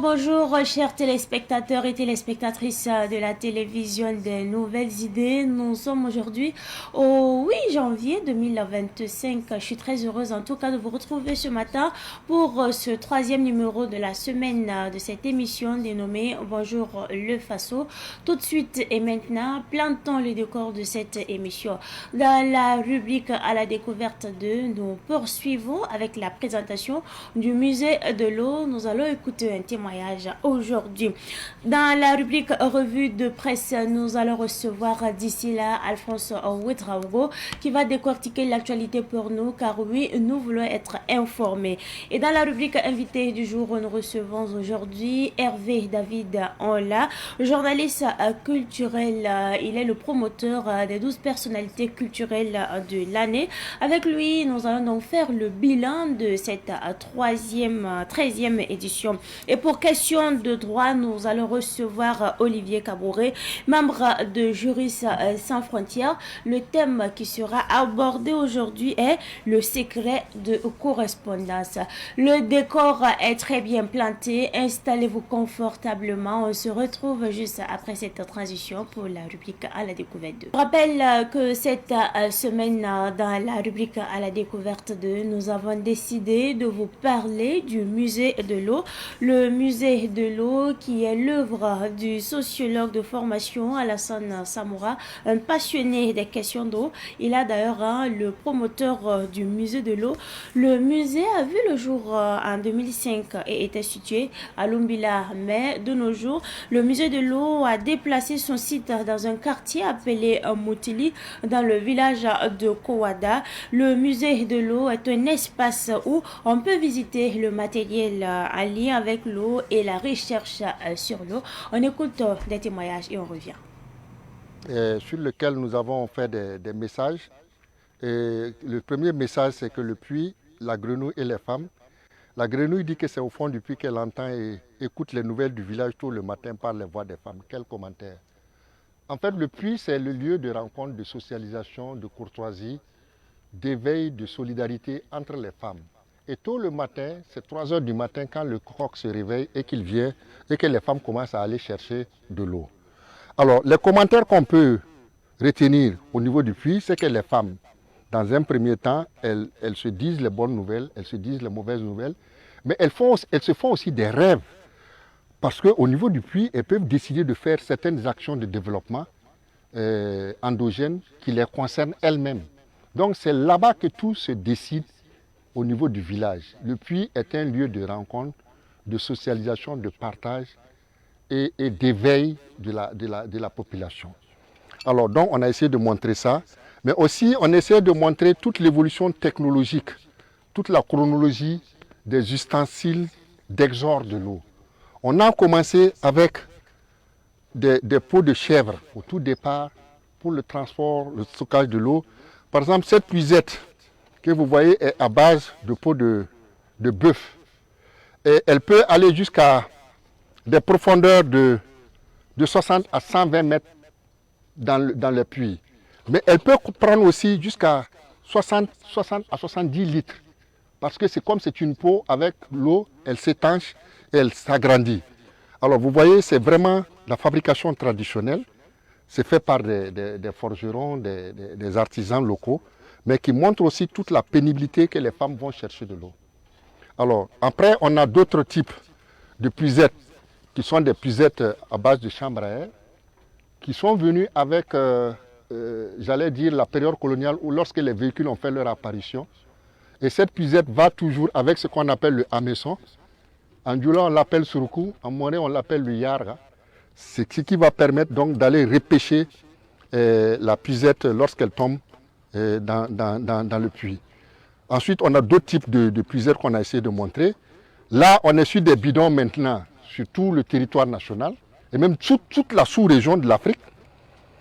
Bonjour, chers téléspectateurs et téléspectatrices de la télévision des Nouvelles Idées. Nous sommes aujourd'hui au 8 janvier 2025. Je suis très heureuse en tout cas de vous retrouver ce matin pour ce troisième numéro de la semaine de cette émission dénommée Bonjour le Faso. Tout de suite et maintenant, plantons le décor de cette émission. Dans la rubrique à la découverte de, nous poursuivons avec la présentation du musée de l'eau. Nous allons écouter un témoignage aujourd'hui. Dans la rubrique revue de presse, nous allons recevoir d'ici là Alphonse Ouedraogo qui va décortiquer l'actualité pour nous, car oui, nous voulons être informés. Et dans la rubrique invité du jour, nous recevons aujourd'hui Hervé David Onla, journaliste culturel. Il est le promoteur des 12 personnalités culturelles de l'année. Avec lui, nous allons donc faire le bilan de cette 13e édition. Et pour question de droit, nous allons recevoir Olivier Caboret, membre de Juristes sans frontières. Le thème qui sera abordé aujourd'hui est le secret de correspondance. Le décor est très bien planté. Installez-vous confortablement. On se retrouve juste après cette transition pour la rubrique à la découverte 2. Je rappelle que cette semaine, dans la rubrique à la découverte 2, nous avons décidé de vous parler du musée de l'eau. Le musée de l'eau qui est l'œuvre du sociologue de formation Alassane Samoura, un passionné des questions d'eau. Il a d'ailleurs le promoteur du musée de l'eau. Le musée a vu le jour en 2005 et était situé à Lumbila. Mais de nos jours, le musée de l'eau a déplacé son site dans un quartier appelé Moutili, dans le village de Kowada. Le musée de l'eau est un espace où on peut visiter le matériel en lien avec l'eau et la recherche sur l'eau. On écoute des témoignages et on revient. Sur lequel nous avons fait des messages. Et le premier message, c'est que le puits, la grenouille et les femmes. La grenouille dit que c'est au fond du puits qu'elle entend et écoute les nouvelles du village tout le matin par les voix des femmes. Quel commentaire! En fait, le puits, c'est le lieu de rencontre, de socialisation, de courtoisie, d'éveil, de solidarité entre les femmes. Et tôt le matin, c'est 3 heures du matin quand le coq se réveille et qu'il vient et que les femmes commencent à aller chercher de l'eau. Alors, les commentaires qu'on peut retenir au niveau du puits, c'est que les femmes, dans un premier temps, elles se disent les bonnes nouvelles, elles se disent les mauvaises nouvelles, mais elles se font aussi des rêves. Parce qu'au niveau du puits, elles peuvent décider de faire certaines actions de développement endogènes qui les concernent elles-mêmes. Donc c'est là-bas que tout se décide au niveau du village. Le puits est un lieu de rencontre, de socialisation, de partage et d'éveil de la population. Alors donc on a essayé de montrer ça, mais aussi on essaie de montrer toute l'évolution technologique, toute la chronologie des ustensiles d'exor de l'eau. On a commencé avec des pots de chèvre au tout départ pour le transport, le stockage de l'eau. Par exemple, cette puisette que vous voyez est à base de peau de bœuf. Et elle peut aller jusqu'à des profondeurs de 60 à 120 mètres dans le puits. Mais elle peut prendre aussi jusqu'à 60 à 70 litres. Parce que c'est comme c'est une peau avec l'eau, elle s'étanche et elle s'agrandit. Alors vous voyez, c'est vraiment la fabrication traditionnelle. C'est fait par des forgerons, des artisans locaux, mais qui montre aussi toute la pénibilité que les femmes vont chercher de l'eau. Alors, après, on a d'autres types de puisettes, qui sont des puisettes à base de chambre à air, qui sont venues avec, j'allais dire, la période coloniale, où lorsque les véhicules ont fait leur apparition. Et cette puisette va toujours avec ce qu'on appelle le hameçon. En Dioula, on l'appelle suruku, en Moré, on l'appelle le yarga. C'est ce qui va permettre donc d'aller repêcher la puisette lorsqu'elle tombe dans le puits. Ensuite, on a d'autres types de puisettes qu'on a essayé de montrer. Là, on est sur des bidons maintenant, sur tout le territoire national, et même toute la sous-région de l'Afrique.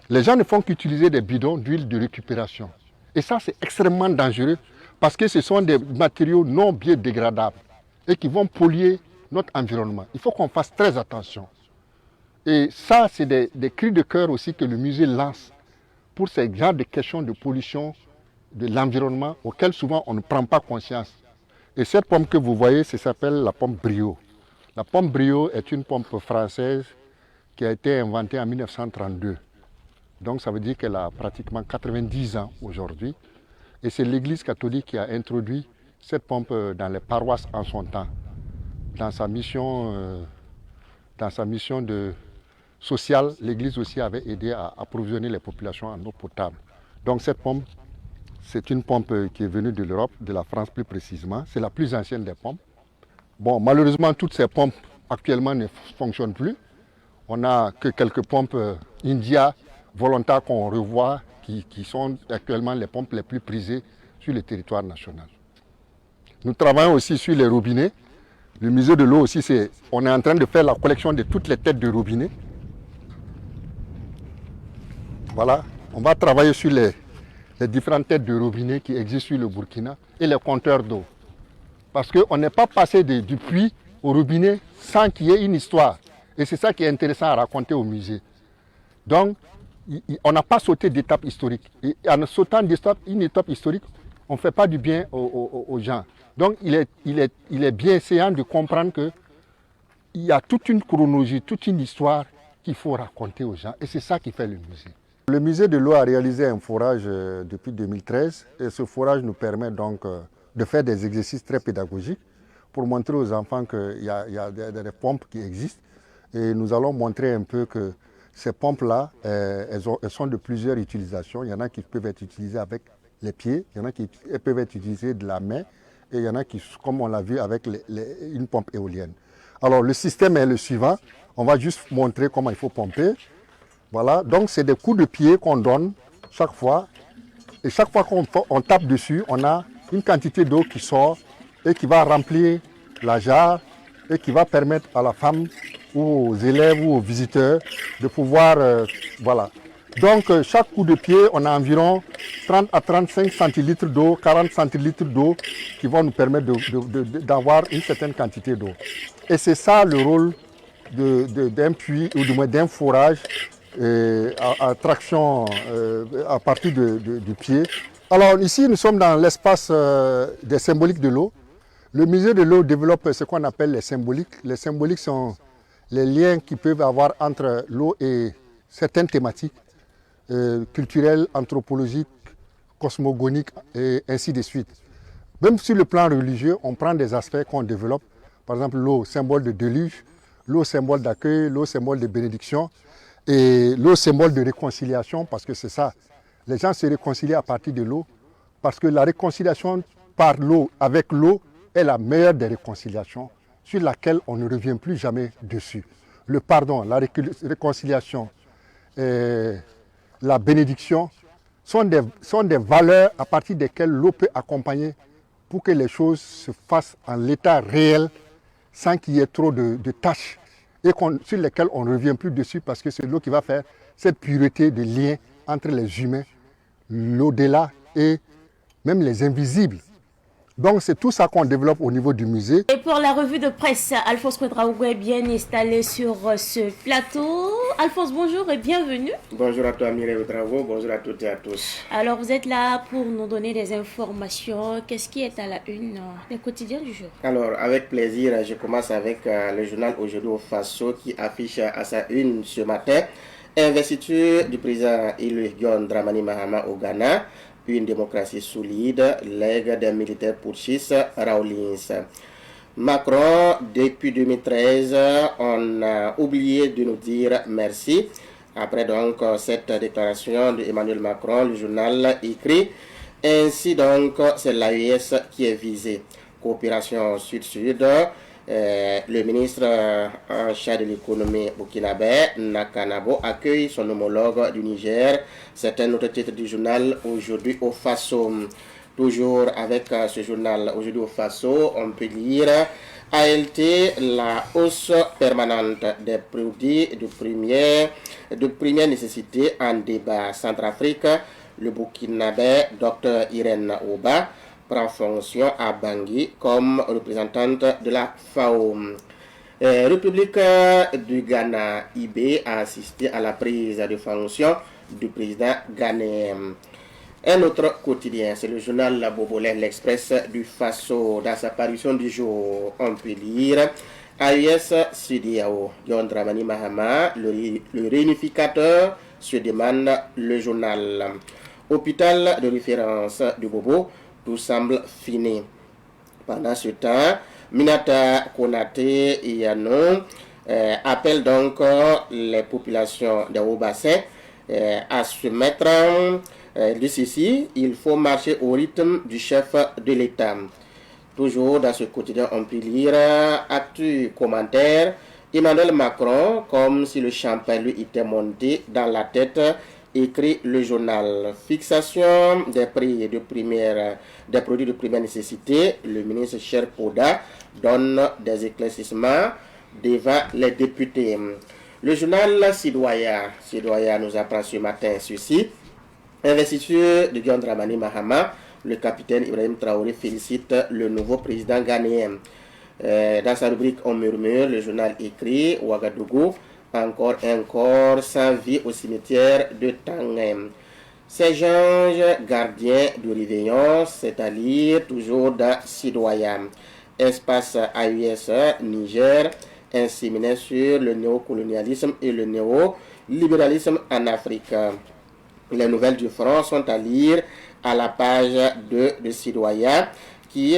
Les gens ne font qu'utiliser des bidons d'huile de récupération. Et ça, c'est extrêmement dangereux, parce que ce sont des matériaux non biodégradables et qui vont polluer notre environnement. Il faut qu'on fasse très attention. Et ça, c'est des cris de cœur aussi que le musée lance pour ces genres de questions de pollution de l'environnement auxquelles souvent on ne prend pas conscience. Et cette pomme que vous voyez, ça s'appelle la pomme brio. La pompe Brio est une pompe française qui a été inventée en 1932. Donc ça veut dire qu'elle a pratiquement 90 ans aujourd'hui. Et c'est l'Église catholique qui a introduit cette pompe dans les paroisses en son temps, dans sa mission sociale. L'Église aussi avait aidé à approvisionner les populations en eau potable. Donc cette pompe, c'est une pompe qui est venue de l'Europe, de la France plus précisément. C'est la plus ancienne des pompes. Bon, malheureusement, toutes ces pompes actuellement ne fonctionnent plus. On n'a que quelques pompes India volontaires qu'on revoit, qui sont actuellement les pompes les plus prisées sur le territoire national. Nous travaillons aussi sur les robinets. Le musée de l'eau aussi, on est en train de faire la collection de toutes les têtes de robinet. Voilà, on va travailler sur les différentes têtes de robinet qui existent sur le Burkina et les compteurs d'eau. Parce qu'on n'est pas passé du puits au robinet sans qu'il y ait une histoire. Et c'est ça qui est intéressant à raconter au musée. Donc, on n'a pas sauté d'étape historique. Et en sautant une étape historique, on ne fait pas du bien aux gens. Donc, il est bien essayant de comprendre qu'il y a toute une chronologie, toute une histoire qu'il faut raconter aux gens. Et c'est ça qui fait le musée. Le musée de l'eau a réalisé un forage depuis 2013. Et ce forage nous permet donc de faire des exercices très pédagogiques pour montrer aux enfants qu'il y a des pompes qui existent. Et nous allons montrer un peu que ces pompes-là, elles sont de plusieurs utilisations. Il y en a qui peuvent être utilisées avec les pieds, il y en a qui peuvent être utilisées de la main, et il y en a qui, comme on l'a vu, avec une pompe éolienne. Alors le système est le suivant. On va juste montrer comment il faut pomper. Voilà, donc c'est des coups de pied qu'on donne chaque fois. Et chaque fois qu'on tape dessus, on a une quantité d'eau qui sort et qui va remplir la jarre et qui va permettre à la femme ou aux élèves ou aux visiteurs de pouvoir, voilà. Donc chaque coup de pied, on a environ 30 à 35 centilitres d'eau, 40 centilitres d'eau qui vont nous permettre d'avoir une certaine quantité d'eau. Et c'est ça le rôle d'un puits ou du moins d'un forage à traction à partir du pied. Alors ici, nous sommes dans l'espace des symboliques de l'eau. Le musée de l'eau développe ce qu'on appelle les symboliques. Les symboliques sont les liens qu'ils peuvent avoir entre l'eau et certaines thématiques culturelles, anthropologiques, cosmogoniques et ainsi de suite. Même sur le plan religieux, on prend des aspects qu'on développe. Par exemple, l'eau, symbole de déluge, l'eau, symbole d'accueil, l'eau, symbole de bénédiction et l'eau, symbole de réconciliation, parce que c'est ça. Les gens se réconcilient à partir de l'eau, parce que la réconciliation par l'eau, avec l'eau, est la meilleure des réconciliations, sur laquelle on ne revient plus jamais dessus. Le pardon, la réconciliation, la bénédiction sont des valeurs à partir desquelles l'eau peut accompagner pour que les choses se fassent en l'état réel sans qu'il y ait trop de tâches et sur lesquelles on ne revient plus dessus parce que c'est l'eau qui va faire cette pureté de lien entre les humains, l'au-delà et même les invisibles. Donc c'est tout ça qu'on développe au niveau du musée. Et pour la revue de presse, Alphonse Ouedraogo est bien installé sur ce plateau. Alphonse, bonjour et bienvenue. Bonjour à toi Mireille Ouedraogo, bonjour à toutes et à tous. Alors vous êtes là pour nous donner des informations. Qu'est-ce qui est à la une des quotidiens du jour? Alors avec plaisir, je commence avec le journal Aujourd'hui au Faso qui affiche à sa une ce matin investiture du président élu John Dramani Mahama au Ghana. Une démocratie solide, legs des militaires putschistes Rawlings. Macron, depuis 2013, on a oublié de nous dire merci. Après donc cette déclaration d'Emmanuel Macron, le journal écrit ainsi donc c'est l'AES qui est visé. Coopération Sud-Sud. Le ministre en charge de l'économie burkinabé, Nakanabo, accueille son homologue du Niger. C'est un autre titre du journal Aujourd'hui au Faso. Toujours avec ce journal Aujourd'hui au Faso, on peut lire ALT, la hausse permanente des produits de première nécessité en débat. Centrafrique, le Burkinabé, Dr Irène Oba, prend fonction à Bangui comme représentante de la FAO. République du Ghana, IB a assisté à la prise de fonction du président ghanéen. Un autre quotidien, c'est le journal Bobolin, l'Express du Faso. Dans sa parution du jour, on peut lire AES CEDEAO, John Dramani Mahama, le réunificateur, se demande le journal. Hôpital de référence du Bobo, tout semble fini. Pendant ce temps, Minata Konate Yano appelle donc les populations des hauts bassins à se mettre de ceci. Il faut marcher au rythme du chef de l'État. Toujours dans ce quotidien, on peut lire actu commentaire. Emmanuel Macron, comme si le champagne lui était monté dans la tête, écrit le journal. Fixation des prix des produits de première nécessité. Le ministre Cheikh Oda donne des éclaircissements devant les députés. Le journal Citoyen nous apprend ce matin ceci. Investiture de John Dramani Mahama. Le capitaine Ibrahim Traoré félicite le nouveau président ghanéen. Dans sa rubrique On murmure, le journal écrit Ouagadougou, encore un corps sans vie au cimetière de Tangem. Ces anges gardiens du réveillon, c'est à lire toujours dans Citoyen. Espace AUS Niger, un séminaire sur le néocolonialisme et le néolibéralisme en Afrique. Les nouvelles du front sont à lire à la page 2 de Citoyen, qui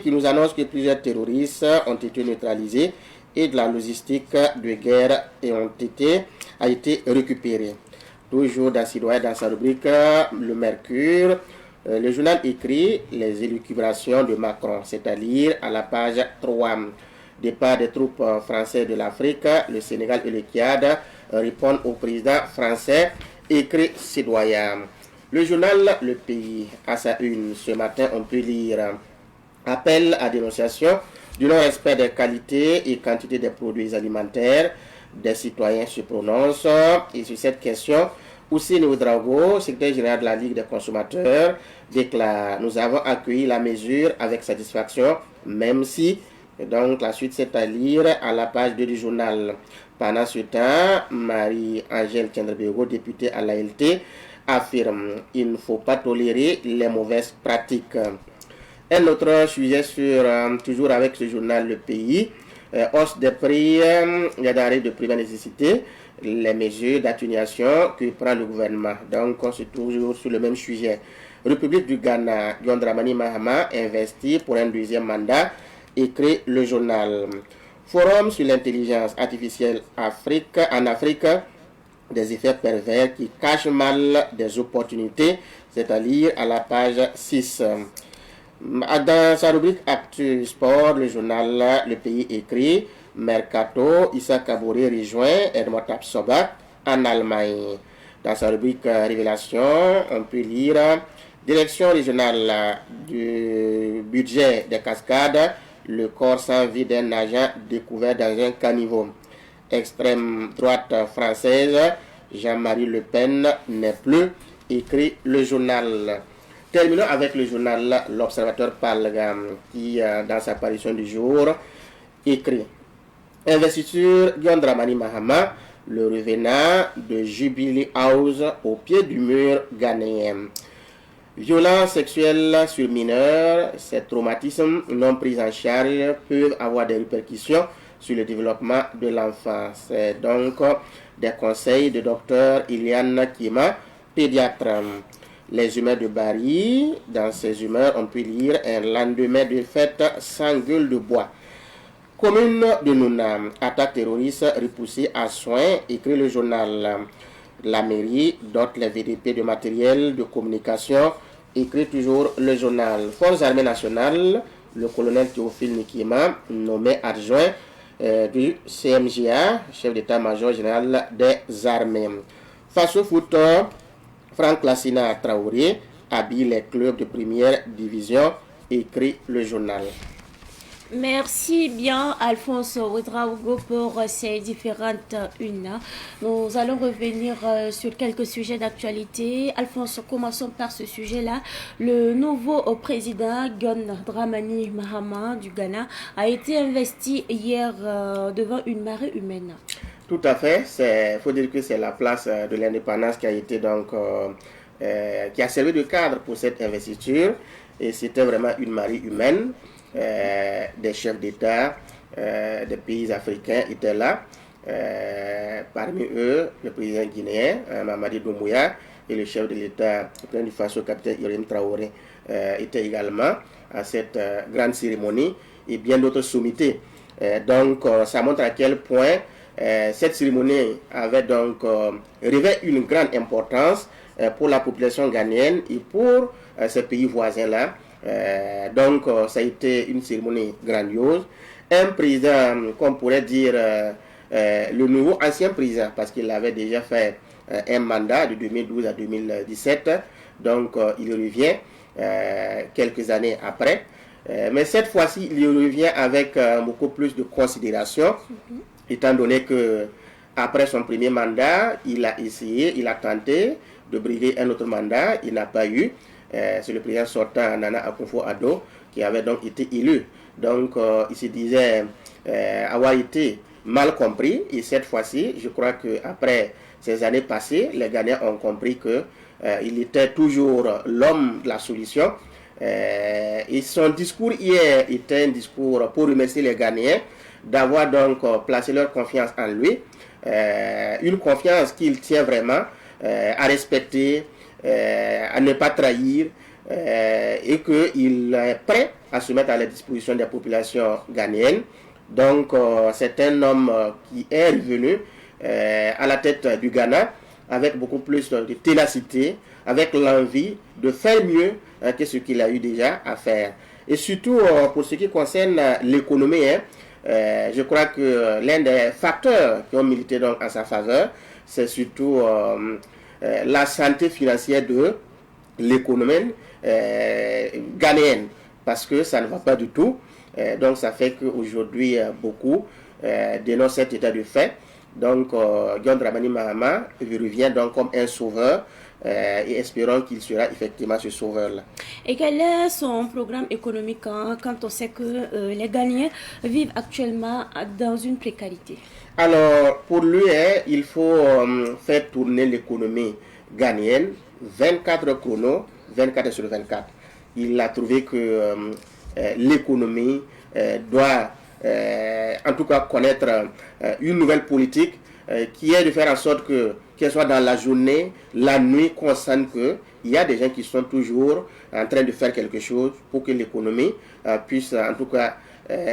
nous annonce que plusieurs terroristes ont été neutralisés et de la logistique de guerre a été récupérée. Toujours dans Citoyen, dans sa rubrique Le Mercure, le journal écrit les élucubrations de Macron, c'est-à-dire à la page 3. Départ des troupes françaises de l'Afrique, le Sénégal et le Tchad répondent au président français, écrit Citoyen. Le journal Le Pays, à sa une, ce matin, on peut lire appel à dénonciation du non-respect des qualités et quantités des produits alimentaires. Des citoyens se prononcent et sur cette question, Oussine Ouedraogo, secrétaire général de la Ligue des consommateurs, déclare: nous avons accueilli la mesure avec satisfaction, même si, donc la suite c'est à lire à la page 2 du journal. Pendant ce temps, Marie-Angèle Tiendrebego, députée à l'ALT, affirme: il ne faut pas tolérer les mauvaises pratiques. Un autre sujet toujours avec ce journal Le Pays, hausse des prix des denrées de première nécessité, les mesures d'atténuation que prend le gouvernement. Donc on se trouve toujours sur le même sujet. République du Ghana, John Dramani Mahama investit pour un deuxième mandat, écrit le journal. Forum sur l'intelligence artificielle en Afrique, des effets pervers qui cachent mal des opportunités, c'est-à-dire à la page 6. Dans sa rubrique Actu Sport, le journal Le Pays écrit: Mercato, Issa Kabouré rejoint Edmond Tapsoba en Allemagne. Dans sa rubrique Révélation, on peut lire direction régionale du budget des cascades, le corps sans vie d'un agent découvert dans un caniveau. Extrême droite française, Jean-Marie Le Pen n'est plus, écrit le journal. Terminons avec le journal L'Observateur parle, qui, dans sa parution du jour, écrit: investiture John Dramani Mahama, le revenant de Jubilee House au pied du mur ghanéen. Violences sexuelles sur mineurs, ces traumatismes non pris en charge peuvent avoir des répercussions sur le développement de l'enfant. C'est donc des conseils de Dr Iliane Kima, pédiatre. Les humeurs de Bari, dans ces humeurs, on peut lire un lendemain de fête sans gueule de bois. Commune de Nouna, attaque terroriste repoussée à soins, écrit le journal. La mairie dote les VDP de matériel de communication, écrit toujours le journal. Forces armées nationales, le colonel Théophile Nikima, nommé adjoint du CMGA, chef d'état-major général des armées. Face au foot, Franck Lassina Traoré habille les clubs de première division, écrit le journal. Merci bien Alphonse Ouedraogo pour ces différentes unes. Nous allons revenir sur quelques sujets d'actualité. Alphonse, commençons par ce sujet-là. Le nouveau président John Dramani Mahama du Ghana a été investi hier devant une marée humaine. Tout à fait. Il faut dire que c'est la place de l'indépendance qui a été donc qui a servi de cadre pour cette investiture, et c'était vraiment une marée humaine. Des chefs d'État, des pays africains étaient là. Parmi eux, le président guinéen, Mamadi Doumbouya, et le chef de l'État, le président du Faso, capitaine Ibrahim Traoré, étaient également à cette grande cérémonie et bien d'autres sommités. Donc, ça montre à quel point cette cérémonie avait donc revêt une grande importance pour la population ghanéenne et pour ces pays voisins-là. Donc, ça a été une cérémonie grandiose. Un président, comme pourrait dire le nouveau ancien président, parce qu'il avait déjà fait un mandat de 2012 à 2017, donc il revient quelques années après. Mais cette fois-ci, il revient avec beaucoup plus de considération, étant donné que après son premier mandat, il a essayé, il a tenté de briguer un autre mandat, il n'a pas eu. C'est le président sortant, Nana Akufo-Addo, qui avait donc été élu. Donc, il se disait avoir été mal compris. Et cette fois-ci, je crois qu'après ces années passées, les Ghanéens ont compris qu'il était toujours l'homme de la solution. Et son discours hier était un discours pour remercier les Ghanéens d'avoir donc placé leur confiance en lui. Une confiance qu'il tient vraiment à respecter, à ne pas trahir, et qu'il est prêt à se mettre à la disposition des populations ghanéennes. Donc c'est un homme qui est revenu à la tête du Ghana avec beaucoup plus de ténacité, avec l'envie de faire mieux que ce qu'il a eu déjà à faire. Et surtout pour ce qui concerne l'économie, je crois que l'un des facteurs qui ont milité donc en sa faveur, c'est surtout la santé financière de l'économie ghanéenne, parce que ça ne va pas du tout. Donc ça fait qu'aujourd'hui beaucoup dénoncent cet état de fait. Donc John Dramani Mahama revient donc comme un sauveur et espérons qu'il sera effectivement ce sauveur-là. Et quel est son programme économique quand on sait que les Ghanéens vivent actuellement dans une précarité? Alors pour lui, il faut faire tourner l'économie ghanéenne 24 chronos, 24 sur 24. Il a trouvé que l'économie doit en tout cas connaître une nouvelle politique qui est de faire en sorte qu'elle soit dans la journée, la nuit, consciente qu'il y a des gens qui sont toujours en train de faire quelque chose pour que l'économie puisse en tout cas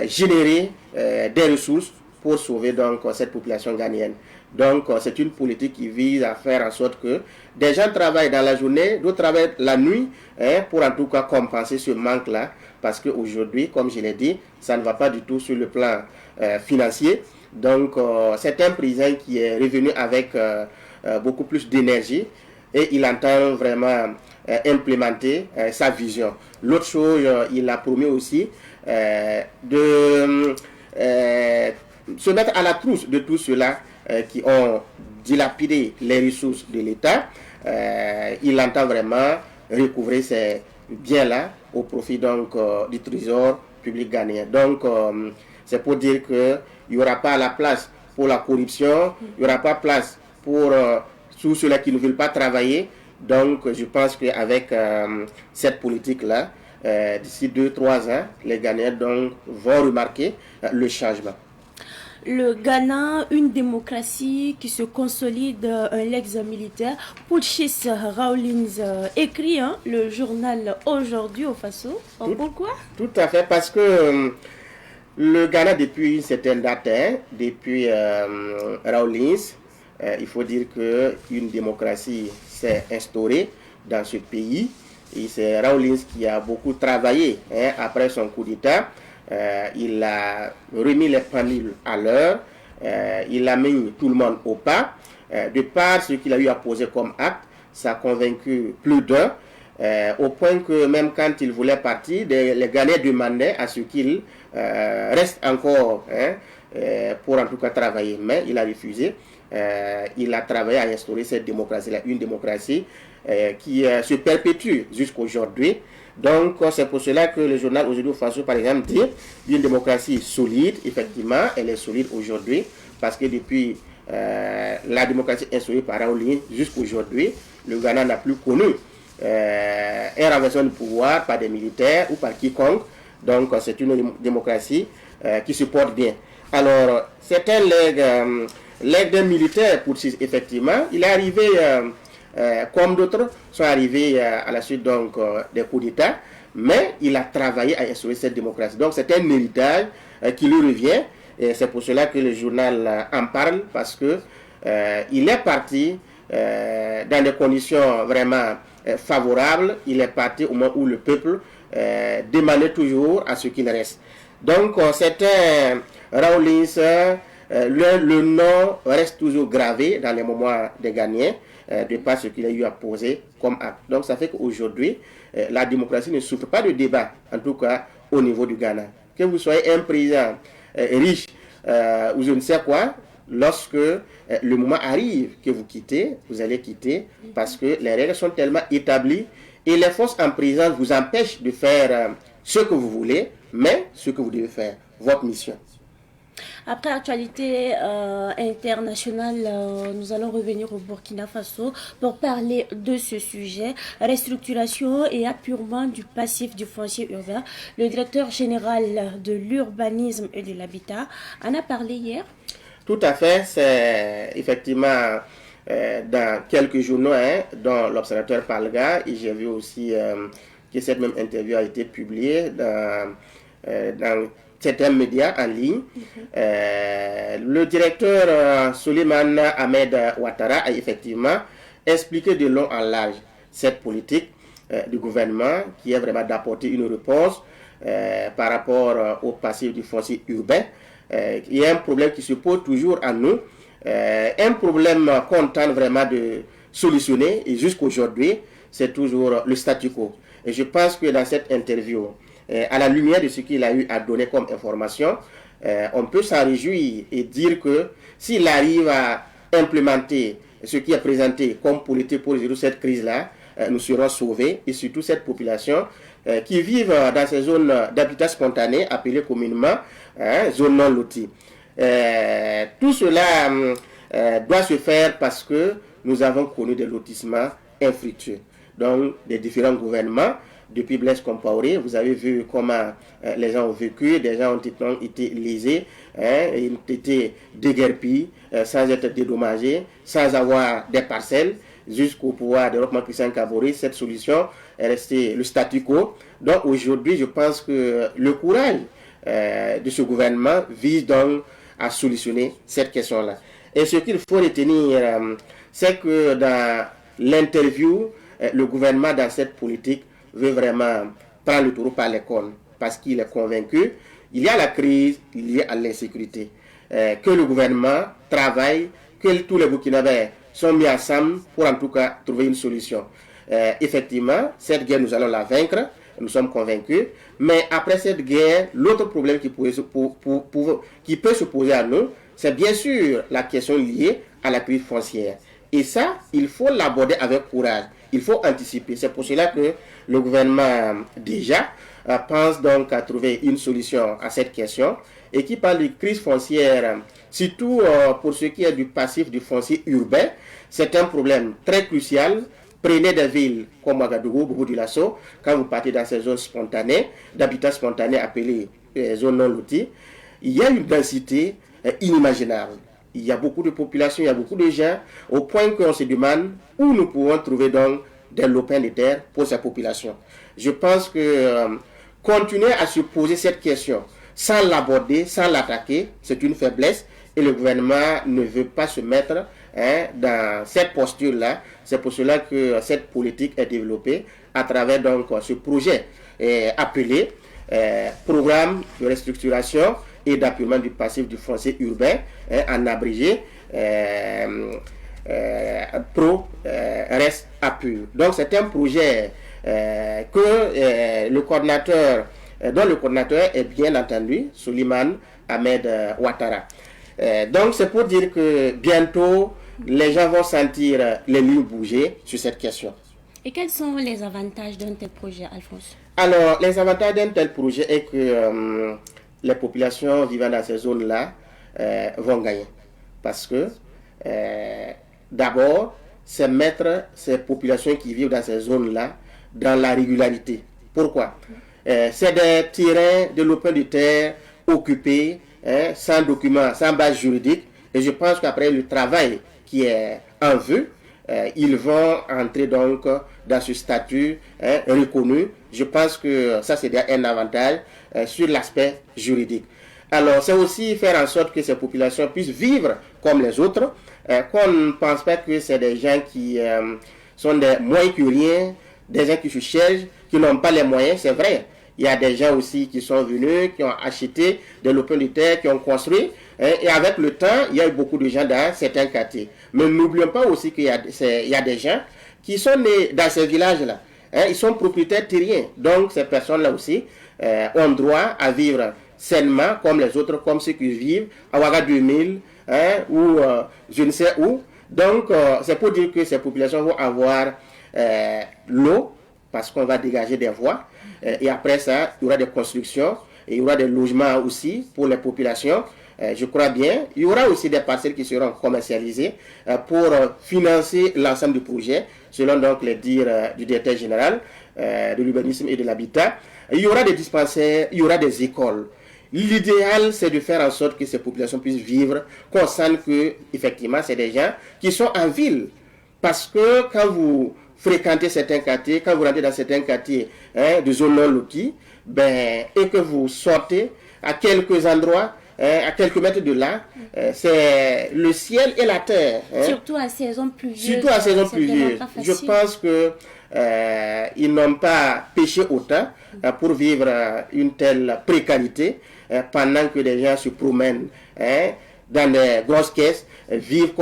générer des ressources pour sauver donc cette population ghanéenne. Donc c'est une politique qui vise à faire en sorte que des gens travaillent dans la journée, d'autres travaillent la nuit, pour en tout cas compenser ce manque-là. Parce qu'aujourd'hui, comme je l'ai dit, ça ne va pas du tout sur le plan financier. Donc c'est un président qui est revenu avec beaucoup plus d'énergie et il entend vraiment implémenter sa vision. L'autre chose, il a promis aussi de se mettre à la trousse de tout cela qui ont dilapidé les ressources de l'État. Il entend vraiment recouvrer ces biens-là au profit donc du trésor public ghanéen. Donc c'est pour dire qu'il n'y aura pas la place pour la corruption, il n'y aura pas place pour tous ceux-là qui ne veulent pas travailler. Donc je pense qu'avec cette politique-là, d'ici 2-3 ans, les Ghanéens donc vont remarquer le changement. Le Ghana, une démocratie qui se consolide, un ex-militaire, Putschist Rawlings, écrit le journal Aujourd'hui au Faso. Pourquoi? Tout à fait, parce que le Ghana, depuis une certaine date, depuis Rawlings, il faut dire qu'une démocratie s'est instaurée dans ce pays. Et c'est Rawlings qui a beaucoup travaillé après son coup d'État. Il a remis les pendules à l'heure, il a mis tout le monde au pas. De par ce qu'il a eu à poser comme acte, ça a convaincu plus d'un, au point que même quand il voulait partir, les Ghanéens demandaient à ce qu'il reste encore pour en tout cas travailler. Mais il a refusé. Il a travaillé à instaurer cette démocratie-là, une démocratie qui se perpétue jusqu'aujourd'hui. Donc, c'est pour cela que le journal Aujourd'hui au Faso, par exemple, dit une démocratie solide. Effectivement, elle est solide aujourd'hui parce que depuis la démocratie instaurée par Rawlings jusqu'aujourd'hui, le Ghana n'a plus connu un renversement du pouvoir par des militaires ou par quiconque. Donc, c'est une démocratie qui se portent bien. Alors, c'est un legs d'un militaire pour effectivement. Il est arrivé, comme d'autres sont arrivés à la suite donc, des coups d'État, mais il a travaillé à instaurer cette démocratie. Donc, c'est un héritage qui lui revient. Et c'est pour cela que le journal en parle, parce que il est parti dans des conditions vraiment favorables. Il est parti au moment où le peuple demandait toujours à ce qu'il reste. Donc, c'était Rawlings. Le nom reste toujours gravé dans les mémoires des Ghanéens de par ce qu'il a eu à poser comme acte. Donc, ça fait qu'aujourd'hui, la démocratie ne souffre pas de débat, en tout cas au niveau du Ghana. Que vous soyez un président riche ou je ne sais quoi, lorsque le moment arrive que vous quittez, vous allez quitter parce que les règles sont tellement établies et les forces en présence vous empêchent de faire ce que vous voulez, mais ce que vous devez faire, votre mission. Après actualité internationale, nous allons revenir au Burkina Faso pour parler de ce sujet, restructuration et apurement du passif du foncier urbain. Le directeur général de l'urbanisme et de l'habitat en a parlé hier. Tout à fait, c'est effectivement dans quelques journaux, dont l'Observateur Palga, et j'ai vu aussi que cette même interview a été publiée dans certains médias en ligne. Le directeur Souleymane Ahmed Ouattara a effectivement expliqué de long en large cette politique du gouvernement qui est vraiment d'apporter une réponse par rapport au passif du foncier urbain. Il y a un problème qui se pose toujours à nous, un problème qu'on tente vraiment de solutionner et jusqu'aujourd'hui, c'est toujours le statu quo. Et je pense que dans cette interview, à la lumière de ce qu'il a eu à donner comme information, on peut s'en réjouir et dire que s'il arrive à implémenter ce qui est présenté comme politique pour résoudre cette crise-là, nous serons sauvés et surtout cette population qui vit dans ces zones d'habitat spontané appelées communément zones non loties. Tout cela doit se faire parce que nous avons connu des lotissements infructueux. Donc, des différents gouvernements. Depuis Blaise Compaoré, vous avez vu comment les gens ont vécu, des gens ont été lésés, ils ont été déguerpis, sans être dédommagés, sans avoir des parcelles, jusqu'au pouvoir de Rochman Christian Kaboré. Cette solution est restée le statu quo. Donc aujourd'hui, je pense que le courage de ce gouvernement vise donc à solutionner cette question-là. Et ce qu'il faut retenir, c'est que dans l'interview, le gouvernement dans cette politique veut vraiment prendre le taureau par les cornes parce qu'il est convaincu il y a la crise liée à l'insécurité, que le gouvernement travaille, que tous les Burkinabés sont mis ensemble pour en tout cas trouver une solution. Effectivement, cette guerre, nous allons la vaincre, nous sommes convaincus, mais après cette guerre, l'autre problème qui peut se poser à nous, c'est bien sûr la question liée à la crise foncière. Et ça, il faut l'aborder avec courage. Il faut anticiper. C'est pour cela que le gouvernement déjà pense donc à trouver une solution à cette question et qui parle de crise foncière, surtout pour ce qui est du passif du foncier urbain. C'est un problème très crucial. Prenez des villes comme Ouagadougou, Bobo-Dioulasso, quand vous partez dans ces zones spontanées, d'habitat spontané appelées zones non loties, il y a une densité inimaginable. Il y a beaucoup de population, il y a beaucoup de gens, au point qu'on se demande où nous pouvons trouver donc des lopins de terre pour ces populations. Je pense que continuer à se poser cette question sans l'aborder, sans l'attaquer, c'est une faiblesse et le gouvernement ne veut pas se mettre dans cette posture-là. C'est pour cela que cette politique est développée à travers donc ce projet appelé Programme de restructuration et d'appurement du passif du foncier urbain, en abrégé PRO-RES APUR. Donc c'est un projet que le coordinateur, dont le coordinateur est bien entendu Souleymane Ahmed Ouattara. Donc c'est pour dire que bientôt les gens vont sentir les lignes bouger sur cette question. Et quels sont les avantages d'un tel projet, Alphonse? Alors, les avantages d'un tel projet est que les populations vivant dans ces zones-là vont gagner. Parce que, d'abord, c'est mettre ces populations qui vivent dans ces zones-là dans la régularité. Pourquoi? C'est des terrains de lopins de terre occupés, sans documents, sans base juridique. Et je pense qu'après le travail qui est en vue, ils vont entrer donc dans ce statut reconnu. Je pense que ça, c'est un avantage sur l'aspect juridique. Alors, c'est aussi faire en sorte que ces populations puissent vivre comme les autres, qu'on ne pense pas que c'est des gens qui sont des moins que rien, des gens qui se cherchent, qui n'ont pas les moyens, c'est vrai. Il y a des gens aussi qui sont venus, qui ont acheté des lopins de terre, qui ont construit. Et avec le temps, il y a eu beaucoup de gens dans certains quartiers. Mais n'oublions pas aussi qu'il y a des gens qui sont nés dans ces villages-là. Ils sont propriétaires terriens. Donc, ces personnes-là aussi ont droit à vivre sainement comme les autres, comme ceux qui vivent à Ouaga 2000 ou je ne sais où. Donc, c'est pour dire que ces populations vont avoir l'eau, parce qu'on va dégager des voies. Et après ça, il y aura des constructions, et il y aura des logements aussi pour les populations. Je crois bien. Il y aura aussi des parcelles qui seront commercialisées pour financer l'ensemble du projet, selon donc les dires du directeur général de l'urbanisme et de l'habitat. Il y aura des dispensaires, il y aura des écoles. L'idéal, c'est de faire en sorte que ces populations puissent vivre, qu'on sente que, effectivement, c'est des gens qui sont en ville. Parce que quand vous fréquentez certains quartiers, quand vous rentrez dans certains quartiers de zone non loties, et que vous sortez à quelques endroits, à quelques mètres de là, c'est le ciel et la terre. Surtout à saison pluvieuse. Surtout à saison pluvieuse. Je pense que ils n'ont pas péché autant pour vivre une telle précarité pendant que des gens se promènent dans des grosses caisses, vivent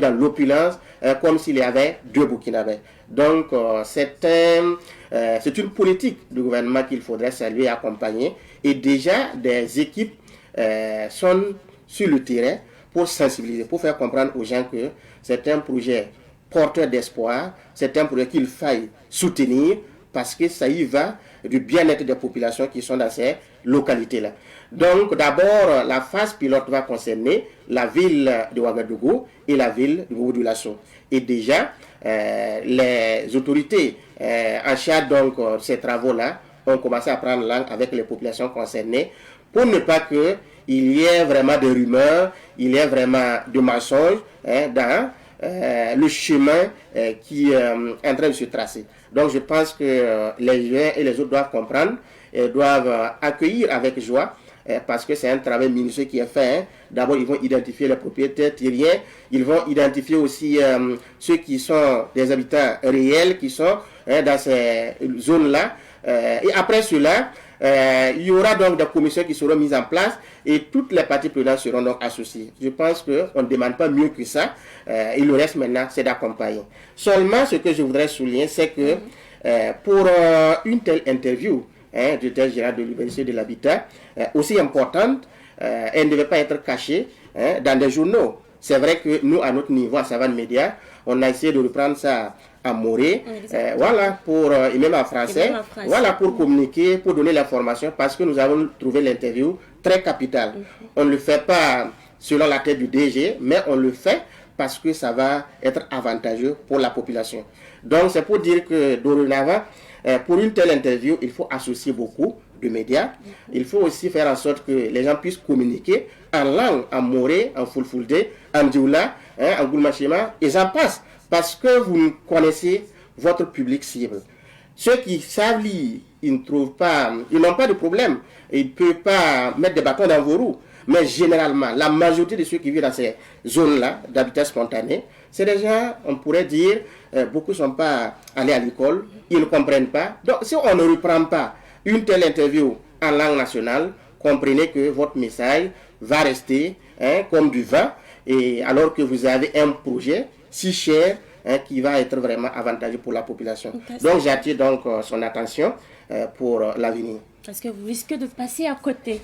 dans l'opulence, comme s'il y avait deux Burkinabés. Donc, c'est une politique du gouvernement qu'il faudrait saluer et accompagner. Et déjà, des équipes sont sur le terrain pour sensibiliser, pour faire comprendre aux gens que c'est un projet porteur d'espoir, c'est un projet qu'il faille soutenir parce que ça y va du bien-être des populations qui sont dans ces localités-là. Donc d'abord, la phase pilote va concerner la ville de Ouagadougou et la ville de Bobo-Dioulasso. Et déjà, les autorités en charge donc ces travaux-là ont commencé à prendre langue avec les populations concernées pour ne pas qu'il y ait vraiment de rumeurs, il y ait vraiment de mensonges dans le chemin qui est en train de se tracer. Donc je pense que les uns et les autres doivent comprendre et doivent accueillir avec joie parce que c'est un travail minutieux qui est fait. D'abord, ils vont identifier les propriétaires terriens, ils vont identifier aussi ceux qui sont des habitants réels qui sont dans ces zones-là. Et après cela, il y aura donc des commissions qui seront mises en place et toutes les parties prenantes seront donc associées. Je pense qu'on ne demande pas mieux que ça. Et le reste maintenant, c'est d'accompagner. Seulement, ce que je voudrais souligner, c'est que pour une telle interview du directeur général de l'Université de l'Habitat, aussi importante, elle ne devait pas être cachée dans des journaux. C'est vrai que nous, à notre niveau, à Savane Média, on a essayé de reprendre ça à Morée, voilà, et même en français, voilà, pour communiquer, pour donner l'information, parce que nous avons trouvé l'interview très capitale. On ne le fait pas selon la tête du DG, mais on le fait parce que ça va être avantageux pour la population. Donc c'est pour dire que dorénavant, pour une telle interview, il faut associer beaucoup de médias. Il faut aussi faire en sorte que les gens puissent communiquer en langue, en Morée, en Fulfulde, en Dioula, en Goulmachima, et j'en passe. Parce que vous connaissez votre public cible. Ceux qui savent lire, ils n'ont pas de problème. Ils ne peuvent pas mettre des bâtons dans vos roues. Mais généralement, la majorité de ceux qui vivent dans ces zones-là d'habitat spontané, c'est des gens, on pourrait dire, beaucoup ne sont pas allés à l'école, ils ne comprennent pas. Donc, si on ne reprend pas une telle interview en langue nationale, comprenez que votre message va rester comme du vent, et alors que vous avez un projet si cher qui va être vraiment avantageux pour la population. Donc j'attire donc son attention pour l'avenir. Parce que vous risquez de passer à côté.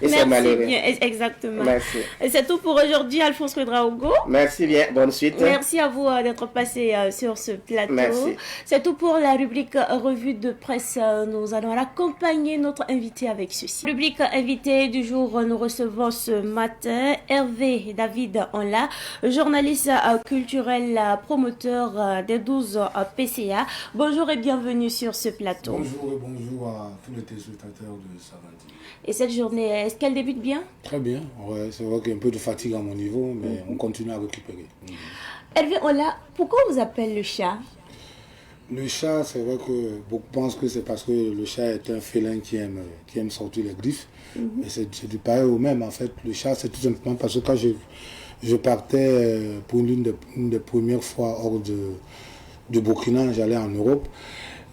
Et c'est malheureux. Bien, exactement. Merci. C'est tout pour aujourd'hui, Alphonse Ouedraogo. Merci bien, bonne suite. Merci à vous d'être passé sur ce plateau. Merci. C'est tout pour la rubrique revue de presse. Nous allons accompagner notre invité avec ceci. Rubrique invité du jour, nous recevons ce matin Hervé David Onla, journaliste culturel, promoteur des 12 PCA. Bonjour et bienvenue sur ce plateau. Bonjour à tous les téléspectateurs de Savandi. Et cette journée, est-ce qu'elle débute bien? Très bien, ouais, c'est vrai qu'il y a un peu de fatigue à mon niveau, mais on continue à récupérer. Hervé Ola, pourquoi on vous appelle le chat? Le chat, c'est vrai que beaucoup pensent que c'est parce que le chat est un félin qui aime sortir les griffes. Mais c'est du pareil au même. En fait, le chat, c'est tout simplement parce que quand je partais pour une des premières fois hors de Burkina, j'allais en Europe.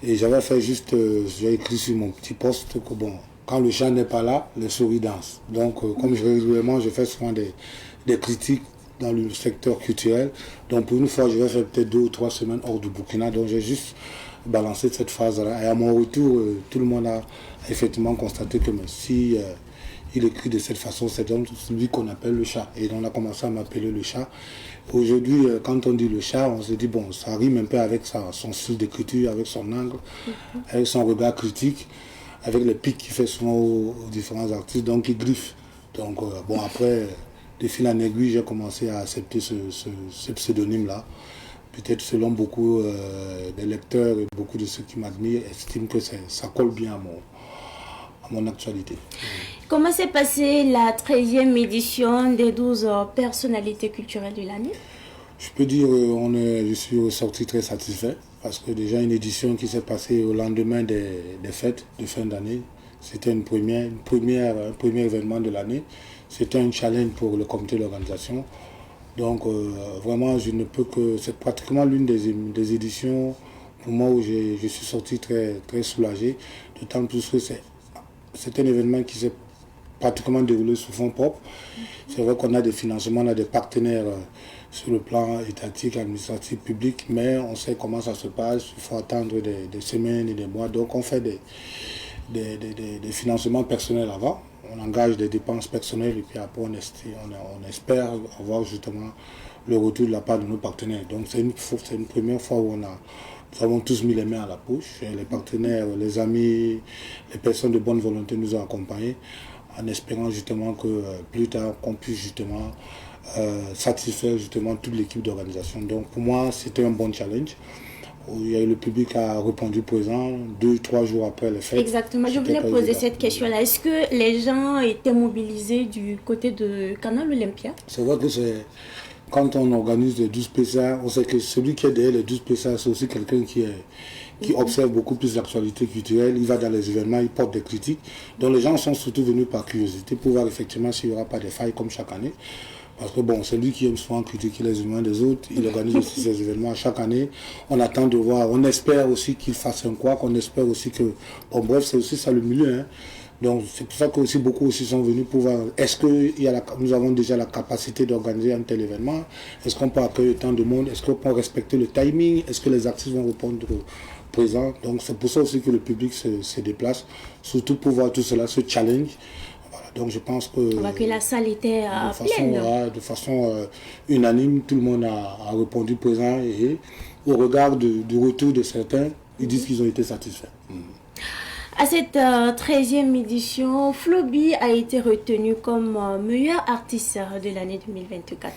Et j'avais fait juste, j'ai écrit sur mon petit poste que bon, quand le chat n'est pas là, les souris dansent. Donc, comme régulièrement, je fais souvent des critiques dans le secteur culturel. Donc, pour une fois, je vais faire peut-être 2 ou 3 semaines hors du Burkina. Donc, j'ai juste balancé cette phrase-là. Et à mon retour, tout le monde a effectivement constaté que si il écrit de cette façon, c'est donc celui qu'on appelle le chat. Et donc, on a commencé à m'appeler le chat. Aujourd'hui, quand on dit le chat, on se dit, bon, ça rime un peu avec son style d'écriture, avec son angle, avec son regard critique, avec les pics qu'il fait souvent aux différents artistes, donc il griffe. Donc, bon, après, de fil en aiguille, j'ai commencé à accepter ce pseudonyme-là. Peut-être selon beaucoup des lecteurs et beaucoup de ceux qui m'admirent, estiment que ça colle bien à mon actualité. Comment s'est passée la 13e édition des 12 personnalités culturelles de l'année? Je peux dire je suis ressorti très satisfait parce que déjà une édition qui s'est passée au lendemain des fêtes de fin d'année, c'était un premier événement de l'année. C'était un challenge pour le comité d'organisation. Donc vraiment, je ne peux que... C'est pratiquement l'une des éditions pour moi où je suis sorti très, très soulagé, d'autant plus que c'est un événement qui s'est pratiquement déroulé sous fonds propres. C'est vrai qu'on a des financements, on a des partenaires sur le plan étatique, administratif, public, mais on sait comment ça se passe, il faut attendre des semaines et des mois. Donc on fait des financements personnels avant, on engage des dépenses personnelles et puis après on espère avoir justement le retour de la part de nos partenaires. Donc c'est une première fois où nous avons tous mis les mains à la poche. Les partenaires, les amis, les personnes de bonne volonté nous ont accompagnés en espérant justement que plus tard qu'on puisse justement satisfaire justement toute l'équipe d'organisation. Donc pour moi c'était un bon challenge. Il y a eu le public qui a répondu présent 2-3 jours après les fêtes. Exactement, je voulais poser cette question-là. Est-ce que les gens étaient mobilisés du côté de Canal Olympia? C'est vrai que quand on organise les 12 PSA, on sait que celui qui est derrière les 12 PSA, c'est aussi quelqu'un qui observe beaucoup plus l'actualité culturelle, il va dans les événements, il porte des critiques. Donc les gens sont surtout venus par curiosité pour voir effectivement s'il n'y aura pas de failles comme chaque année. Parce que bon, c'est lui qui aime souvent critiquer les humains des autres, il organise aussi ces événements chaque année. On attend de voir, on espère aussi qu'il fasse un quoi, qu'on espère aussi que... Bon bref, c'est aussi ça le milieu. Hein. Donc c'est pour ça que aussi beaucoup aussi sont venus pour voir, est-ce que nous avons déjà la capacité d'organiser un tel événement? Est-ce qu'on peut accueillir tant de monde? Est-ce qu'on peut respecter le timing? Est-ce que les artistes vont répondre présents? Donc c'est pour ça aussi que le public se déplace, surtout pour voir tout cela, ce challenge. Donc je pense que la salle était pleine. De façon unanime, tout le monde a répondu présent et au regard du retour de certains, ils disent qu'ils ont été satisfaits. À cette 13e édition, Floby a été retenu comme meilleur artiste de l'année 2024.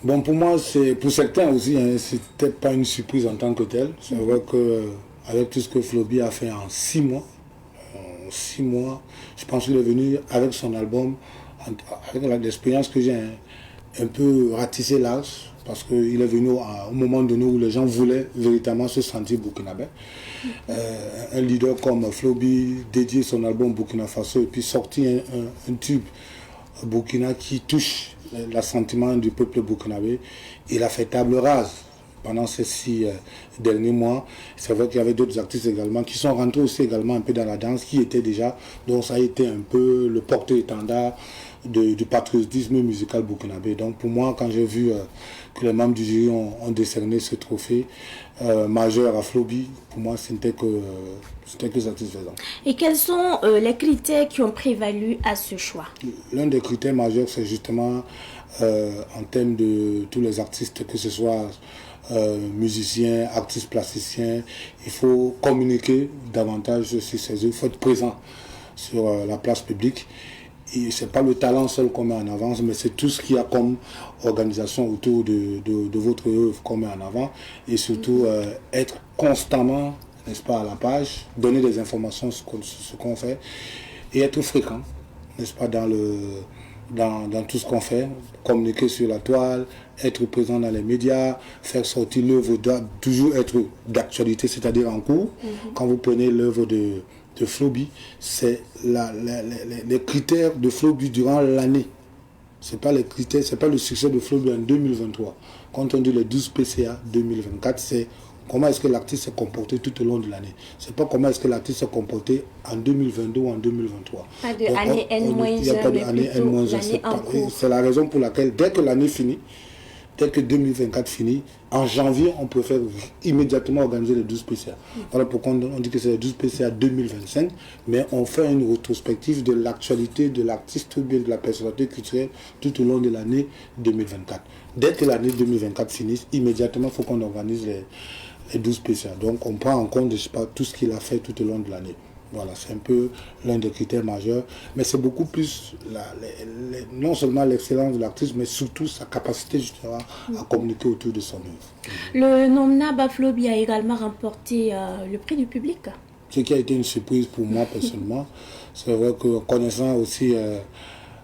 Bon, pour moi, pour certains aussi, hein, c'était pas une surprise en tant que telle. C'est vrai qu'avec tout ce que Floby a fait en 6 mois, je pense qu'il est venu avec son album, avec l'expérience que j'ai un peu ratissé large, parce qu'il est venu à un moment donné où les gens voulaient véritablement se sentir burkinabé. Un leader comme Floby dédié son album Burkina Faso et puis sorti un tube Burkina qui touche l'assentiment du peuple burkinabé. Il a fait table rase pendant ces 6 derniers mois. C'est vrai qu'il y avait d'autres artistes également qui sont rentrés aussi également un peu dans la danse, qui étaient déjà, donc ça a été un peu le porte-étendard du patriotisme musical burkinabé. Donc pour moi, quand j'ai vu que les membres du jury ont décerné ce trophée majeur à Floby, pour moi c'était que satisfaisant. Et quels sont les critères qui ont prévalu à ce choix? L'un des critères majeurs, c'est justement en termes de tous les artistes, que ce soit musiciens, artistes plasticiens, il faut communiquer davantage sur ces œuvres, il faut être présent sur la place publique. Et ce n'est pas le talent seul qu'on met en avant, mais c'est tout ce qu'il y a comme organisation autour de votre œuvre qu'on met en avant. Et surtout être constamment n'est-ce pas, à la page, donner des informations sur ce qu'on fait et être fréquent, n'est-ce pas, dans tout ce qu'on fait, communiquer sur la toile, être présent dans les médias, faire sortir l'œuvre, doit toujours être d'actualité, c'est-à-dire en cours. Quand vous prenez l'œuvre de Floby, c'est les critères de Floby durant l'année. C'est pas les critères, c'est pas le succès de Floby en 2023. Quand on dit les 12 PCA 2024, c'est comment est-ce que l'artiste s'est comporté tout au long de l'année. C'est pas comment est-ce que l'artiste s'est comporté en 2022 ou en 2023. Pas de année N-1, il n'y a pas de année N-1. C'est la raison pour laquelle, dès que l'année finit, dès que 2024 finit, en janvier, on préfère immédiatement organiser les 12 PCA. Voilà pourquoi on dit que c'est les 12 PCA 2025, mais on fait une rétrospective de l'actualité de l'artiste ou bien de la personnalité culturelle tout au long de l'année 2024. Dès que l'année 2024 finit, immédiatement, il faut qu'on organise les 12 PCA. Donc, on prend en compte, je sais pas, tout ce qu'il a fait tout au long de l'année. Voilà, c'est un peu l'un des critères majeurs, mais c'est beaucoup plus non seulement l'excellence de l'artiste, mais surtout sa capacité justement à communiquer autour de son œuvre. Le Nomna Floby a également remporté le prix du public. Ce qui a été une surprise pour moi personnellement, c'est vrai que connaissant aussi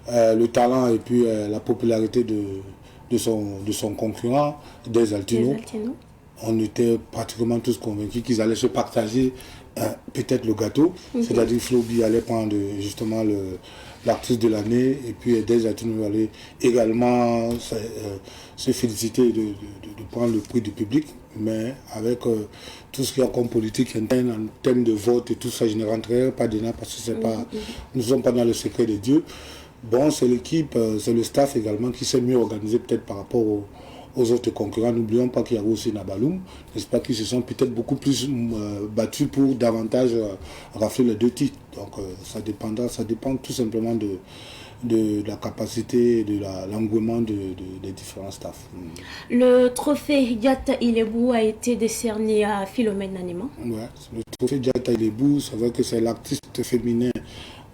le talent et puis la popularité de son concurrent, Des Altino, on était pratiquement tous convaincus qu'ils allaient se partager peut-être le gâteau, c'est-à-dire Floby allait prendre justement l'artiste de l'année et puis Des Altino allait également se féliciter de prendre le prix du public, mais avec tout ce qu'il y a comme politique interne en termes de vote et tout ça, je ne rentrerai pas dedans parce que c'est pas, nous ne sommes pas dans le secret de Dieu. Bon, c'est l'équipe, c'est le staff également qui s'est mieux organisé peut-être par rapport aux autres concurrents. N'oublions pas qu'il y a aussi Nabaloum, n'est-ce pas, qui se sont peut-être beaucoup plus battus pour davantage rafler les 2 titres. Donc ça dépend tout simplement de la capacité et de l'engouement des différents staffs. Le trophée Diatta Ilebou a été décerné à Philomène Nanema. Ouais, le trophée Diatta Ilebou, c'est vrai que c'est l'artiste féminin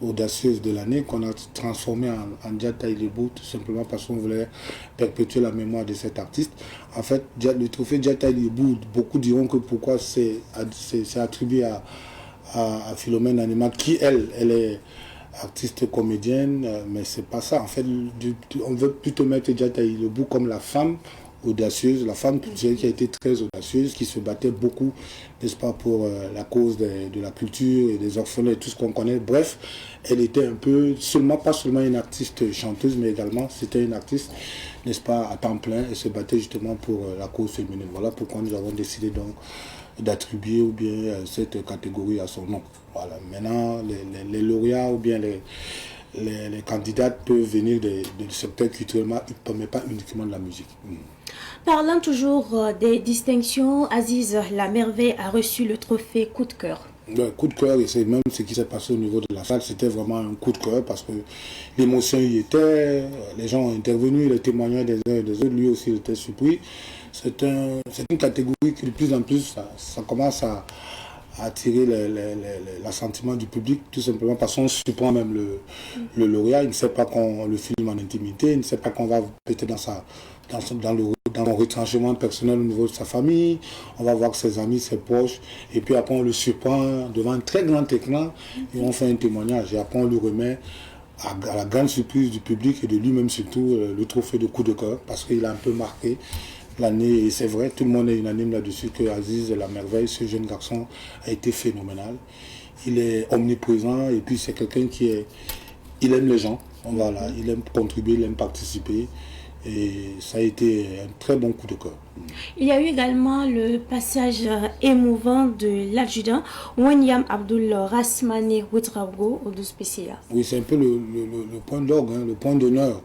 audacieuse de l'année qu'on a transformé en Diatta Ilebou, tout simplement parce qu'on voulait perpétuer la mémoire de cet artiste. En fait, le trophée Diatta Ilebou, beaucoup diront que pourquoi c'est attribué à Philomène Nanema, qui elle est artiste comédienne, mais c'est pas ça. En fait, on veut plutôt mettre Diatta Ilebou comme la femme audacieuse, la femme culturelle qui a été très audacieuse, qui se battait beaucoup, n'est-ce pas, pour la cause de la culture et des orphelins et tout ce qu'on connaît. Bref, elle était un peu, pas seulement une artiste chanteuse, mais également c'était une artiste, n'est-ce pas, à temps plein, et se battait justement pour la cause féminine. Voilà pourquoi nous avons décidé donc d'attribuer ou bien cette catégorie à son nom. Voilà. Maintenant, les lauréats ou bien les candidats peuvent venir du secteur culturel, mais pas uniquement de la musique. Parlant toujours des distinctions, Aziz La Merveille a reçu le trophée coup de cœur. Le coup de cœur, et c'est même ce qui s'est passé au niveau de la salle, c'était vraiment un coup de cœur parce que l'émotion y était, les gens ont intervenu, les témoignages des uns et des autres, lui aussi il était surpris. C'est une catégorie qui de plus en plus, ça commence à attirer l'assentiment du public, tout simplement parce qu'on surprend même le lauréat. Il ne sait pas qu'on le filme en intimité, il ne sait pas qu'on va peut-être dans son retranchement personnel au niveau de sa famille, on va voir ses amis, ses proches, et puis après on le surprend devant un très grand écran et on fait un témoignage, et après on lui remet à la grande surprise du public et de lui-même surtout le trophée de coup de cœur, parce qu'il a un peu marqué l'année, et c'est vrai, tout le monde est unanime là-dessus que Aziz La Merveille, ce jeune garçon, a été phénoménal. Il est omniprésent et puis c'est quelqu'un il aime les gens, voilà, il aime contribuer, il aime participer. Et ça a été un très bon coup de cœur. Il y a eu également le passage émouvant de l'adjudant Wenyam Abdul Rasmane Ouedraogo au 12 PCA. Oui, c'est un peu le point d'orgue, le point d'honneur,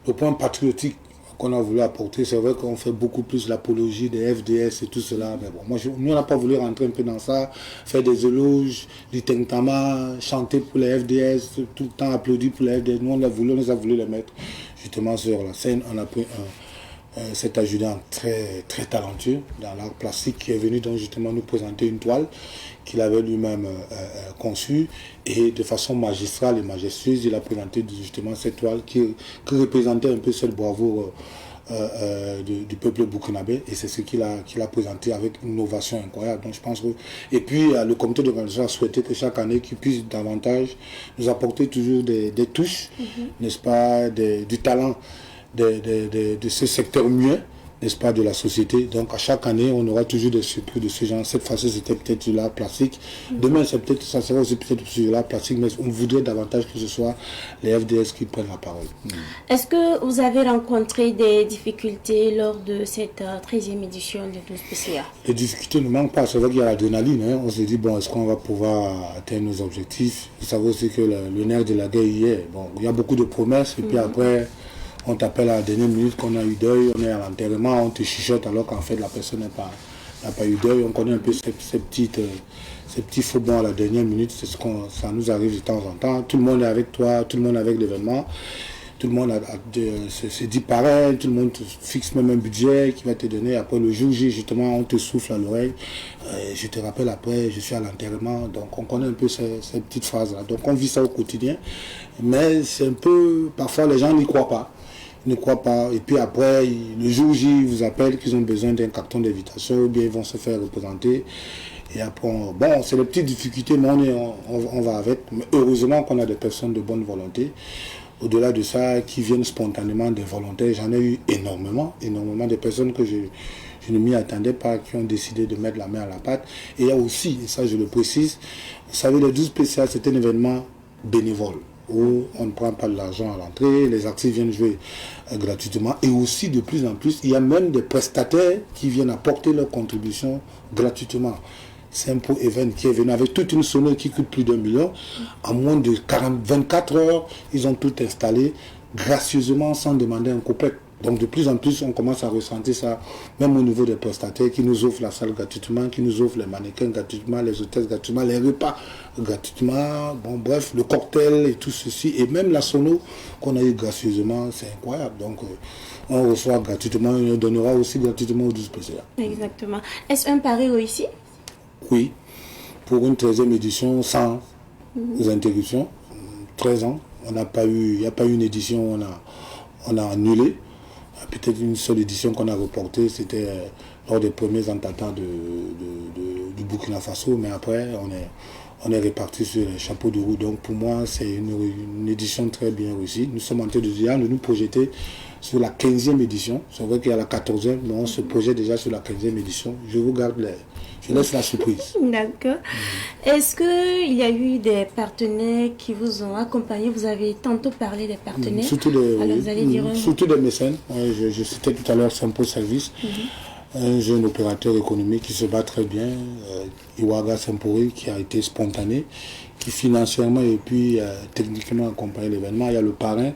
le point patriotique qu'on a voulu apporter. C'est vrai qu'on fait beaucoup plus l'apologie des FDS et tout cela, mais bon, nous on n'a pas voulu rentrer un peu dans ça, faire des éloges, du Tentama, chanter pour les FDS, tout le temps applaudir pour les FDS. Nous on a voulu les mettre justement sur la scène. On a pris cet adjudant très, très talentueux dans l'art plastique qui est venu donc justement nous présenter une toile qu'il avait lui-même conçue, et de façon magistrale et majestueuse, il a présenté justement cette toile qui représentait un peu cette bravoure du peuple burkinabé, et c'est ce qu'il a présenté avec une innovation incroyable. Donc je pense que... Et puis le comité d'organisation a souhaité que chaque année qu'il puisse davantage nous apporter toujours des touches, n'est-ce pas, du talent de ce secteur muet, n'est-ce pas, de la société. Donc à chaque année, on aura toujours des surprises de ce genre. Cette fois-ci, c'était peut-être sur l'art plastique. Demain, ça sera aussi peut-être sur l'art plastique, mais on voudrait davantage que ce soit les FDS qui prennent la parole. Est-ce que vous avez rencontré des difficultés lors de cette 13e édition de 12 PCA? Les difficultés ne manquent pas. C'est vrai qu'il y a l'adrénaline. Hein. On se dit, bon, est-ce qu'on va pouvoir atteindre nos objectifs? Vous savez aussi que le nerf de la guerre y est. Bon, il y a beaucoup de promesses, et puis après... On t'appelle à la dernière minute qu'on a eu deuil, on est à l'enterrement, on te chuchote alors qu'en fait la personne n'a pas eu deuil. On connaît un peu ces petits faux bons à la dernière minute, ça nous arrive de temps en temps. Tout le monde est avec toi, tout le monde est avec l'événement, tout le monde se dit pareil, tout le monde te fixe même un budget qui va te donner. Après le jour J, justement, on te souffle à l'oreille. Je te rappelle après, je suis à l'enterrement. Donc on connaît un peu ces petites phrases-là. Donc on vit ça au quotidien. Mais c'est un peu, parfois les gens n'y croient pas. Ne croient pas, et puis après le jour J ils vous appellent qu'ils ont besoin d'un carton d'invitation, ou bien ils vont se faire représenter, et après bon, c'est les petites difficultés, mais on va avec. Mais heureusement qu'on a des personnes de bonne volonté. Au-delà de ça, qui viennent spontanément, des volontaires, j'en ai eu énormément de personnes que je ne m'y attendais pas, qui ont décidé de mettre la main à la pâte. Et il y a aussi, et ça je le précise, vous savez, les 12 PCA, c'est un événement bénévole, où on ne prend pas de l'argent à l'entrée, les artistes viennent jouer gratuitement, et aussi de plus en plus, il y a même des prestataires qui viennent apporter leur contribution gratuitement. Simple Event qui est venu avec toute une sonnerie qui coûte plus d'1 million, en moins de 24 heures, ils ont tout installé gracieusement sans demander un couplet. Donc de plus en plus, on commence à ressentir ça, même au niveau des prestataires qui nous offrent la salle gratuitement, qui nous offrent les mannequins gratuitement, les hôtesses gratuitement, les repas gratuitement, bon bref, le cocktail et tout ceci, et même la sono qu'on a eu gracieusement, c'est incroyable. Donc on reçoit gratuitement, on donnera aussi gratuitement aux 12 PCA. Exactement. Est-ce un pari réussi? Oui, pour une 13e édition sans interruption, 13 ans, il n'y a pas eu une édition, on a annulé. Peut-être une seule édition qu'on a reportée, c'était lors des premiers attentats du Burkina Faso, mais après on est répartis sur les chapeaux de roue. Donc pour moi, c'est une édition très bien réussie. Nous sommes en train de nous projeter sur la 15e édition. C'est vrai qu'il y a la 14e, mais on se projette déjà sur la 15e édition. Je laisse la surprise. D'accord. Est-ce qu'il y a eu des partenaires qui vous ont accompagné? Vous avez tantôt parlé des partenaires. Surtout des mécènes. Je citais tout à l'heure Simple Service, un jeune opérateur économique qui se bat très bien, Iwaga Sempori, qui a été spontané, qui financièrement et puis techniquement accompagne l'événement. Il y a le parrain,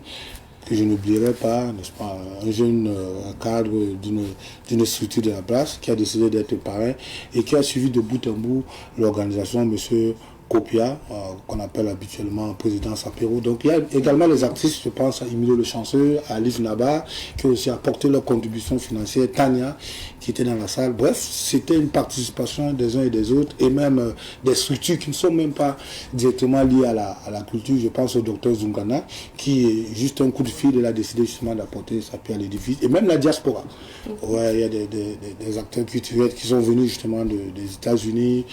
que je n'oublierai pas, n'est-ce pas, un jeune cadre d'une structure de la place qui a décidé d'être parrain et qui a suivi de bout en bout l'organisation, monsieur Copia, qu'on appelle habituellement président Sapero. Donc il y a également les artistes, je pense à Emilio Le Chanceux, à Alice Naba, qui ont aussi apporté leur contribution financière, Tania, qui était dans la salle. Bref, c'était une participation des uns et des autres, et même des structures qui ne sont même pas directement liées à la culture. Je pense au docteur Zungana, qui, juste un coup de fil, il a décidé justement d'apporter sa pierre à l'édifice, et même la diaspora. Ouais, il y a des acteurs culturels qui sont venus justement des États-Unis,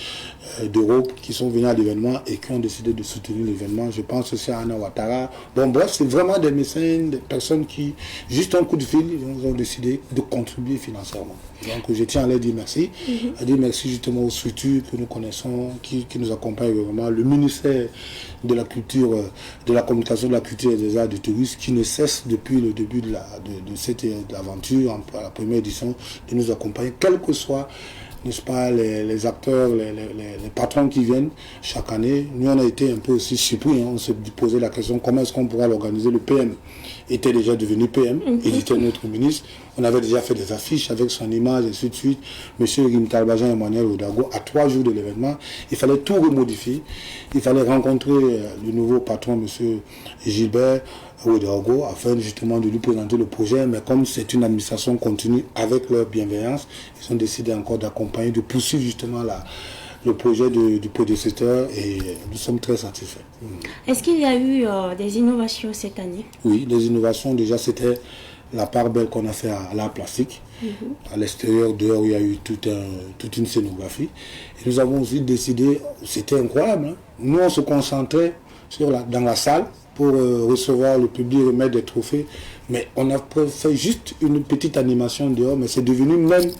d'Europe, qui sont venus à l'événement et qui ont décidé de soutenir l'événement. Je pense aussi à Anna Ouattara. Bon, bref, c'est vraiment des mécènes, des personnes qui, juste un coup de fil, ils ont décidé de contribuer financièrement. Donc je tiens à leur dire merci, à dire merci justement aux structures que nous connaissons, qui nous accompagnent vraiment, le ministère de la culture, de la communication, de la culture et des arts du tourisme, qui ne cesse depuis le début de cette aventure, à la première édition, de nous accompagner, quel que soit, n'est-ce pas, les acteurs, les patrons qui viennent chaque année. Nous, on a été un peu aussi surpris, on s'est posé la question, comment est-ce qu'on pourra l'organiser? Le PM était déjà devenu PM, il était notre ministre, on avait déjà fait des affiches avec son image, et ainsi de suite. Monsieur Rim Talbajan et Emmanuel Odago, à 3 jours de l'événement, il fallait tout remodifier, il fallait rencontrer le nouveau patron, monsieur Gilbert Odago, afin justement de lui présenter le projet, mais comme c'est une administration continue avec leur bienveillance, ils ont décidé encore d'accompagner, de poursuivre justement le projet du prédécesseur, et nous sommes très satisfaits. Est-ce qu'il y a eu des innovations cette année? Oui, des innovations, déjà c'était la part belle qu'on a fait à l'art plastique. À l'extérieur, dehors, il y a eu toute une scénographie. Et nous avons aussi décidé, c'était incroyable, hein. Nous on se concentrait dans la salle pour recevoir le public, remettre des trophées. Mais on a fait juste une petite animation dehors, mais c'est devenu même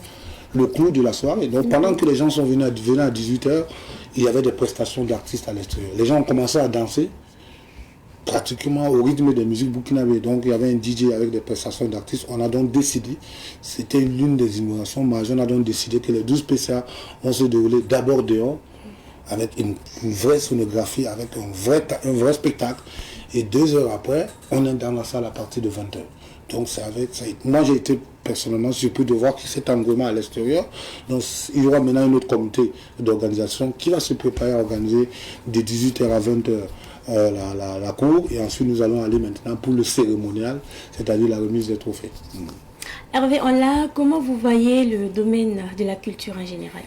le clou de la soirée. Donc pendant que les gens sont venus à 18h, il y avait des prestations d'artistes à l'extérieur. Les gens ont commencé à danser pratiquement au rythme des musiques burkinabées. Donc il y avait un DJ avec des prestations d'artistes. On a donc décidé, c'était l'une des innovations majeures, on a donc décidé que les 12 PCA vont se dérouler d'abord dehors, avec une vraie scénographie, avec un vrai spectacle. Et 2 heures après, on est dans la salle à partir de 20h. Donc moi j'ai été personnellement surpris de voir cet engouement à l'extérieur. Donc il y aura maintenant une autre comité d'organisation qui va se préparer à organiser de 18h à 20h la cour. Et ensuite nous allons aller maintenant pour le cérémonial, c'est-à-dire la remise des trophées. Hervé Onla, comment vous voyez le domaine de la culture en général?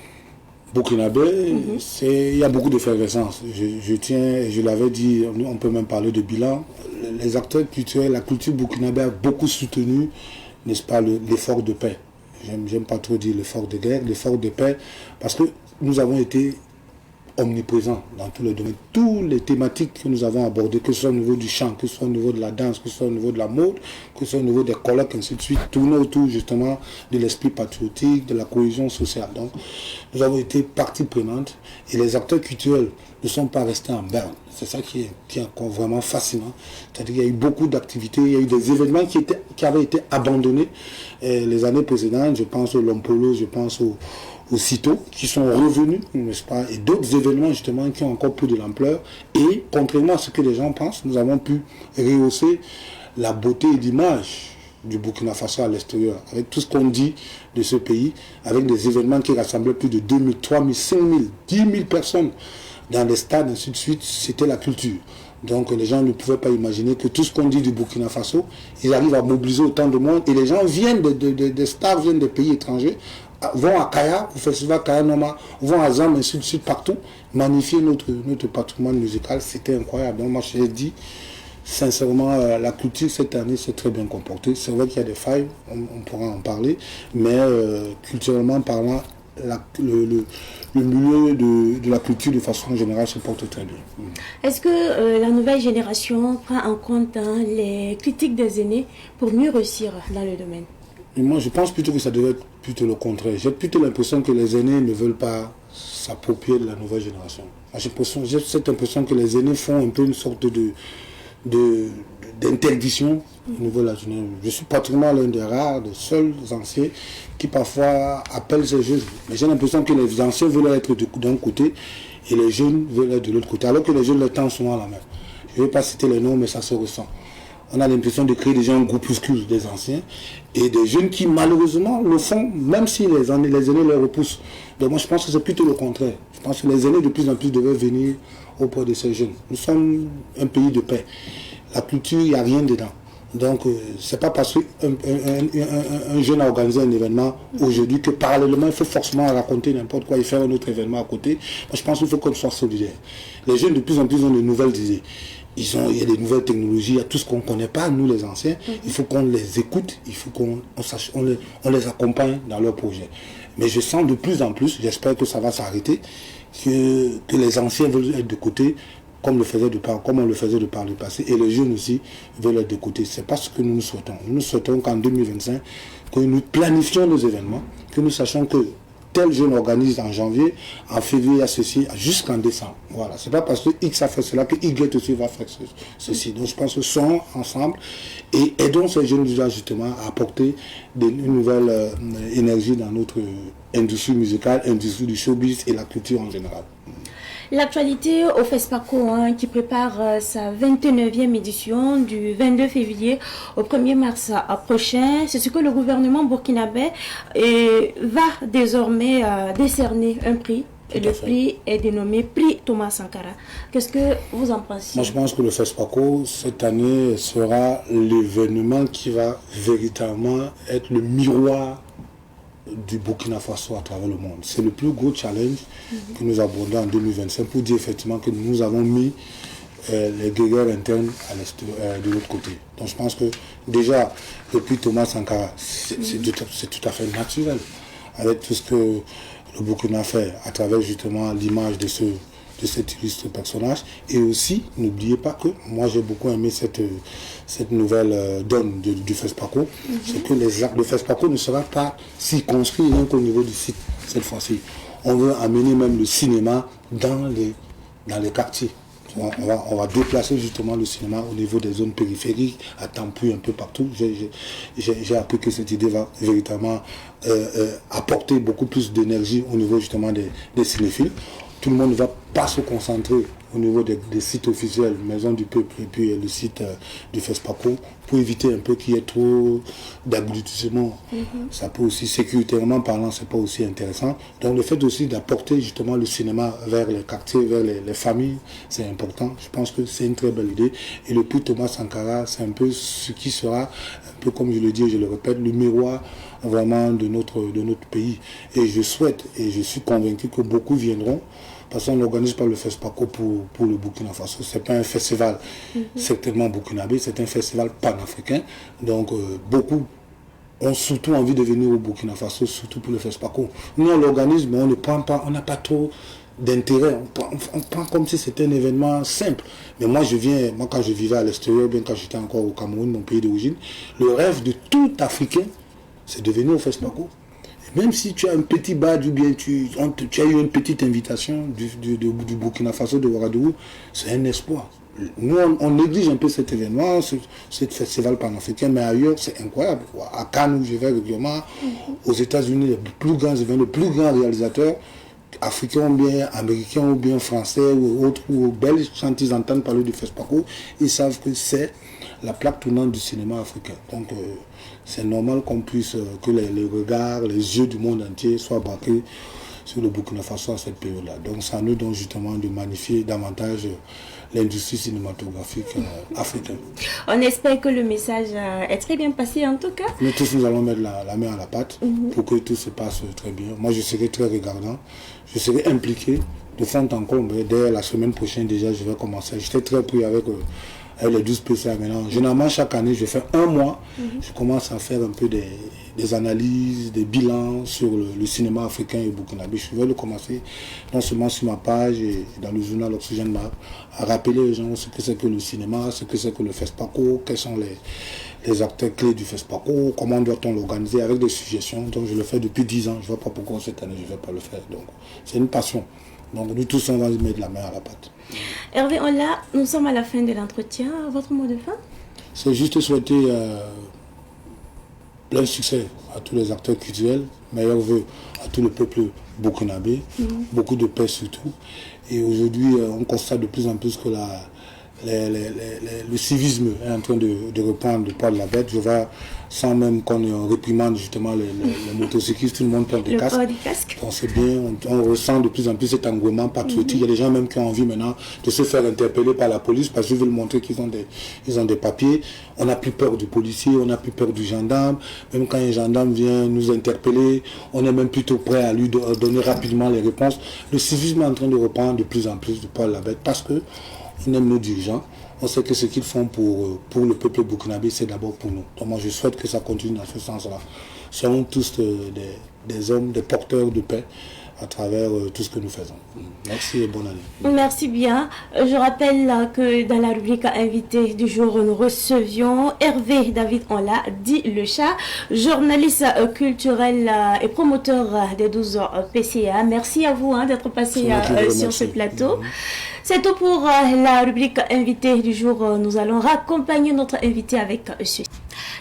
Burkinabé, il y a beaucoup d'effervescence. Je l'avais dit, on peut même parler de bilan. Les acteurs culturels, la culture burkinabé a beaucoup soutenu, n'est-ce pas, l'effort de paix. J'aime pas trop dire l'effort de guerre, l'effort de paix, parce que nous avons été omniprésents dans tous les domaines. Toutes les thématiques que nous avons abordées, que ce soit au niveau du chant, que ce soit au niveau de la danse, que ce soit au niveau de la mode, que ce soit au niveau des colloques, ainsi de suite, tourner autour justement de l'esprit patriotique, de la cohésion sociale. Donc, nous avons été partie prenante et les acteurs culturels ne sont pas restés en berne. C'est ça qui est encore vraiment fascinant. C'est-à-dire qu'il y a eu beaucoup d'activités, il y a eu des événements qui avaient été abandonnés les années précédentes. Je pense au Lompolo, je pense au CITO, qui sont revenus, n'est-ce pas, et d'autres événements justement qui ont encore pris de l'ampleur. Et contrairement à ce que les gens pensent, nous avons pu rehausser la beauté et l'image du Burkina Faso à l'extérieur, avec tout ce qu'on dit de ce pays, avec des événements qui rassemblaient plus de 2000, 3000, 5000, 10 000 personnes dans les stades, ainsi de suite. C'était la culture. Donc les gens ne pouvaient pas imaginer que tout ce qu'on dit du Burkina Faso, ils arrivent à mobiliser autant de monde, et les gens viennent des stars, viennent des pays étrangers, vont à Kaya, au festival Kaya Noma, vont à Zam, ainsi de suite, partout, magnifier notre patrimoine musical. C'était incroyable. Donc moi je l'ai dit, sincèrement, la culture cette année s'est très bien comportée. C'est vrai qu'il y a des failles, on pourra en parler, mais culturellement parlant, le milieu de la culture de façon générale se porte très bien. Est-ce que la nouvelle génération prend en compte les critiques des aînés pour mieux réussir dans le domaine? Et moi, je pense plutôt que ça devait être plutôt le contraire. J'ai plutôt l'impression que les aînés ne veulent pas s'approprier de la nouvelle génération. J'ai cette impression que les aînés font un peu une sorte d'interdiction au niveau de la jeunesse. Je suis pratiquement l'un des rares, des seuls anciens qui parfois appellent ces jeunes. Mais j'ai l'impression que les anciens veulent être d'un côté et les jeunes veulent être de l'autre côté. Alors que les jeunes les tendent souvent la main. Je ne vais pas citer les noms, mais ça se ressent. On a l'impression de créer déjà un groupuscule des anciens et des jeunes qui malheureusement le font, même si les aînés les repoussent. Donc moi je pense que c'est plutôt le contraire. Je pense que les aînés de plus en plus devaient venir auprès de ces jeunes. Nous sommes un pays de paix. La culture, il n'y a rien dedans. Donc c'est pas parce qu'un jeune a organisé un événement aujourd'hui que parallèlement il faut forcément raconter n'importe quoi et faire un autre événement à côté. Moi je pense qu'il faut qu'on soit solidaire. Les jeunes de plus en plus ont de nouvelles idées. Il y a des nouvelles technologies, il y a tout ce qu'on ne connaît pas, nous les anciens. Il faut qu'on les écoute, il faut qu'on les accompagne dans leurs projets. Mais je sens de plus en plus, j'espère que ça va s'arrêter, que les anciens veulent être de côté, comme on le faisait de par le passé, et les jeunes aussi veulent être de côté. C'est pas ce que nous souhaitons. Nous souhaitons qu'en 2025, que nous planifions nos événements, que nous sachions que tel jeune organise en janvier, en février à ceci, jusqu'en décembre. Voilà. C'est pas parce que X a fait cela que Y aussi va faire ceci. Donc je pense que soyons ensemble et aidons ces jeunes déjà justement à apporter une nouvelle énergie dans notre industrie musicale, industrie du showbiz et la culture en général. L'actualité au FESPACO qui prépare sa 29e édition du 22 février au 1er mars prochain, c'est ce que le gouvernement burkinabé va désormais décerner un prix. Et le prix est dénommé Prix Thomas Sankara. Qu'est-ce que vous en pensez? Moi je pense que le FESPACO cette année sera l'événement qui va véritablement être le miroir du Burkina Faso à travers le monde. C'est le plus gros challenge que nous abordons en 2025 pour dire effectivement que nous avons mis les guerriers internes à l'est, de l'autre côté. Donc je pense que déjà, depuis Thomas Sankara, c'est tout à fait naturel, avec tout ce que le Burkina fait à travers justement l'image de cet illustre personnage. Et aussi, n'oubliez pas que moi j'ai beaucoup aimé cette nouvelle donne du FESPACO, c'est que les actes de FESPACO ne seront pas circonscrits qu'au niveau du site cette fois-ci. On veut amener même le cinéma dans les quartiers. On va déplacer justement le cinéma au niveau des zones périphériques, à Tampu, un peu partout. J'ai appris que cette idée va véritablement apporter beaucoup plus d'énergie au niveau justement des cinéphiles. Tout le monde ne va pas se concentrer au niveau des sites officiels, Maison du Peuple et puis le site du FESPACO, pour éviter un peu qu'il y ait trop d'abrutissement. Ça peut aussi, sécuritairement parlant, c'est pas aussi intéressant. Donc le fait aussi d'apporter justement le cinéma vers les quartiers, vers les familles, c'est important. Je pense que c'est une très belle idée. Et le prix Thomas Sankara, c'est un peu ce qui sera, un peu comme je le dis et je le répète, le miroir vraiment de notre pays. Et je souhaite, et je suis convaincu que beaucoup viendront, parce qu'on n'organise pas le FESPACO pour le Burkina Faso. Ce n'est pas un festival certainement burkinabé, c'est un festival panafricain. Donc beaucoup ont surtout envie de venir au Burkina Faso, surtout pour le FESPACO. Nous on l'organise, mais on n'a pas trop d'intérêt. On prend comme si c'était un événement simple. Mais moi quand je vivais à l'extérieur, bien quand j'étais encore au Cameroun, mon pays d'origine, le rêve de tout Africain, c'est de venir au FESPACO. Même si tu as un petit badge ou bien tu as eu une petite invitation du Burkina Faso, de Ouagadougou, c'est un espoir. Nous, on néglige un peu cet événement, ce festival panafricain, mais ailleurs, c'est incroyable. À Cannes, où je vais régulièrement, aux États-Unis, les plus grands événements, les plus grands réalisateurs, africains ou bien américains ou bien français ou autres, ou belges, quand ils entendent parler du FESPACO, ils savent que c'est la plaque tournante du cinéma africain. Donc, c'est normal qu'on puisse, que les regards, les yeux du monde entier soient braqués sur le Burkina Faso à cette période-là. Donc c'est à nous donc justement de magnifier davantage l'industrie cinématographique africaine. On espère que le message est très bien passé en tout cas. Nous tous, nous allons mettre la main à la pâte pour que tout se passe très bien. Moi, je serai très regardant, je serai impliqué de fond en comble. Dès la semaine prochaine déjà, je vais commencer. J'étais très pris avec les 12 PCA maintenant. Généralement, chaque année, je fais un mois. Je commence à faire un peu des analyses, des bilans sur le cinéma africain et burkinabé. Je vais le commencer non seulement sur ma page et dans le journal Oxygène Map, à rappeler aux gens ce que c'est que le cinéma, ce que c'est que le FESPACO, quels sont les acteurs clés du FESPACO, comment doit-on l'organiser avec des suggestions. Donc je le fais depuis 10 ans. Je ne vois pas pourquoi cette année je ne vais pas le faire. Donc c'est une passion. Donc nous tous, on va mettre la main à la pâte. Hervé, nous sommes à la fin de l'entretien. Votre mot de fin? C'est juste souhaiter plein succès à tous les acteurs culturels, meilleurs vœux à tout le peuple burkinabé, beaucoup de paix surtout. Et aujourd'hui, on constate de plus en plus que le civisme est en train de reprendre le poids de la bête. Je vois, sans même qu'on réprimande justement les motocyclistes, tout le monde porte des casques. Donc c'est bien, on ressent de plus en plus cet engouement patriotique. Il y a des gens même qui ont envie maintenant de se faire interpeller par la police parce qu'ils veulent montrer qu'ils ont des papiers. On n'a plus peur du policier, on n'a plus peur du gendarme. Même quand un gendarme vient nous interpeller, on est même plutôt prêt à lui donner rapidement les réponses. Le civisme est en train de reprendre de plus en plus le poids de la bête parce que on aime nos dirigeants. On sait que ce qu'ils font pour le peuple burkinabé, c'est d'abord pour nous. Donc moi, je souhaite que ça continue dans ce sens-là. Soyons tous des hommes, des porteurs de paix à travers tout ce que nous faisons. Merci et bonne année. Merci bien. Je rappelle que dans la rubrique invité du jour, nous recevions Hervé David Onla, dit le chat, journaliste culturel et promoteur des 12 PCA. Merci à vous d'être passé sur ce plateau. C'est tout pour la rubrique invité du jour. Nous allons raccompagner notre invité avec ceci.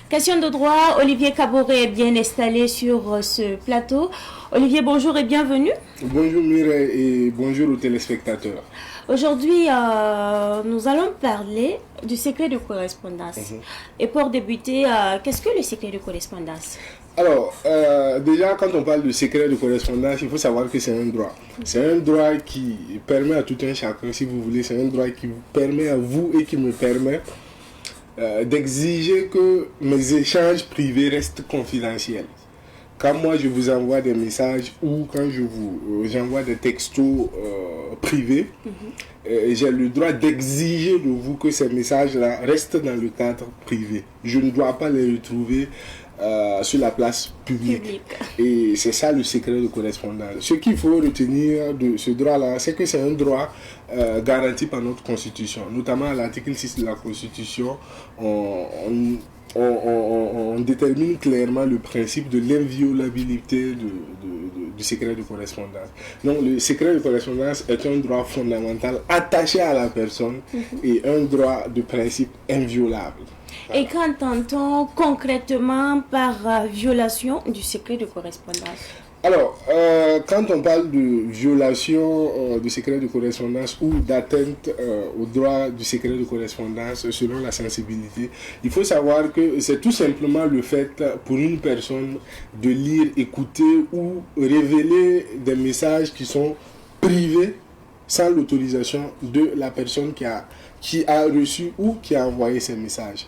Question de droit, Olivier Kaboré est bien installé sur ce plateau. Olivier, bonjour et bienvenue. Bonjour Mireille et bonjour aux téléspectateurs. Aujourd'hui, nous allons parler du secret de correspondance. Et pour débuter, qu'est-ce que le secret de correspondance? Alors, déjà, quand on parle de secret de correspondance, il faut savoir que c'est un droit. C'est un droit qui permet à tout un chacun, si vous voulez, c'est un droit qui vous permet à vous et qui me permet d'exiger que mes échanges privés restent confidentiels. quand moi je vous envoie des messages ou quand j'envoie des textos privés, j'ai le droit d'exiger de vous que ces messages-là restent dans le cadre privé. Je ne dois pas les retrouver sur la place publique. Et c'est ça le secret de correspondance. Ce qu'il faut retenir de ce droit-là, c'est que c'est un droit garanti par notre Constitution. Notamment à l'article 6 de la Constitution, on détermine clairement le principe de l'inviolabilité du secret de correspondance. Donc le secret de correspondance est un droit fondamental attaché à la personne et un droit de principe inviolable. Et qu'entend-on concrètement par violation du secret de correspondance? Alors, quand on parle de violation du secret de correspondance ou d'atteinte au droit du secret de correspondance selon la sensibilité, il faut savoir que c'est tout simplement le fait pour une personne de lire, écouter ou révéler des messages qui sont privés sans l'autorisation de la personne qui a reçu ou qui a envoyé ces messages.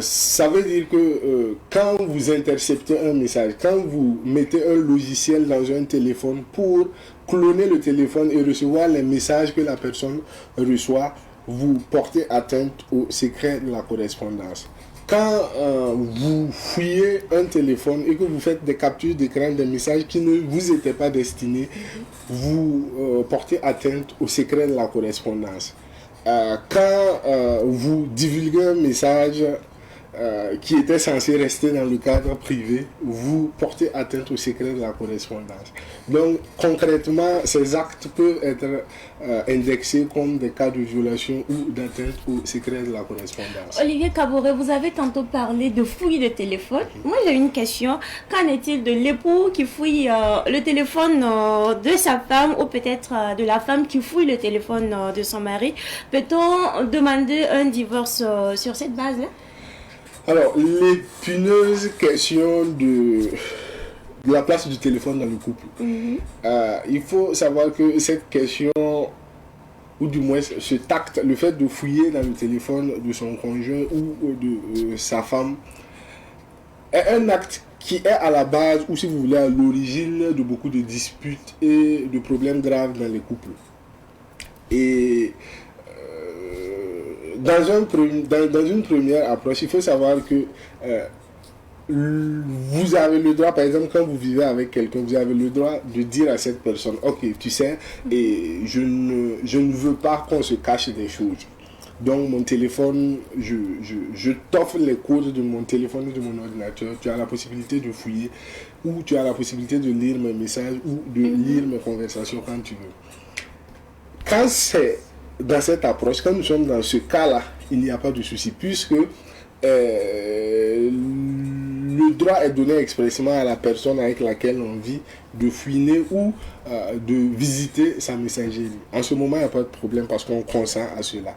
Ça veut dire que quand vous interceptez un message, quand vous mettez un logiciel dans un téléphone pour cloner le téléphone et recevoir les messages que la personne reçoit, vous portez atteinte au secret de la correspondance. Quand vous fouillez un téléphone et que vous faites des captures d'écran des messages qui ne vous étaient pas destinés, vous portez atteinte au secret de la correspondance. Quand vous divulguez un message qui était censé rester dans le cadre privé, vous portez atteinte au secret de la correspondance. Donc concrètement, ces actes peuvent être indexés comme des cas de violation ou d'atteinte au secret de la correspondance. Olivier Kaboré, vous avez tantôt parlé de fouille de téléphone. Moi j'ai une question. Qu'en est-il de l'époux qui fouille le téléphone de sa femme ou peut-être de la femme qui fouille le téléphone de son mari? Peut-on demander un divorce sur cette base-là? Alors, l'épineuse question de la place du téléphone dans le couple. Il faut savoir que cette question, ou du moins ce tact, le fait de fouiller dans le téléphone de son conjoint ou de sa femme, est un acte qui est à la base, ou si vous voulez, à l'origine de beaucoup de disputes et de problèmes graves dans les couples. Et dans une première approche, il faut savoir que vous avez le droit, par exemple, quand vous vivez avec quelqu'un, vous avez le droit de dire à cette personne, ok, tu sais, et je ne veux pas qu'on se cache des choses. Donc mon téléphone, je t'offre les codes de mon téléphone et de mon ordinateur. Tu as la possibilité de fouiller ou tu as la possibilité de lire mes messages ou de lire mes conversations quand tu veux. Quand c'est dans cette approche, quand nous sommes dans ce cas-là, il n'y a pas de souci, puisque le droit est donné expressément à la personne avec laquelle on vit de fouiner ou de visiter sa messagerie. En ce moment, il n'y a pas de problème parce qu'on consent à cela.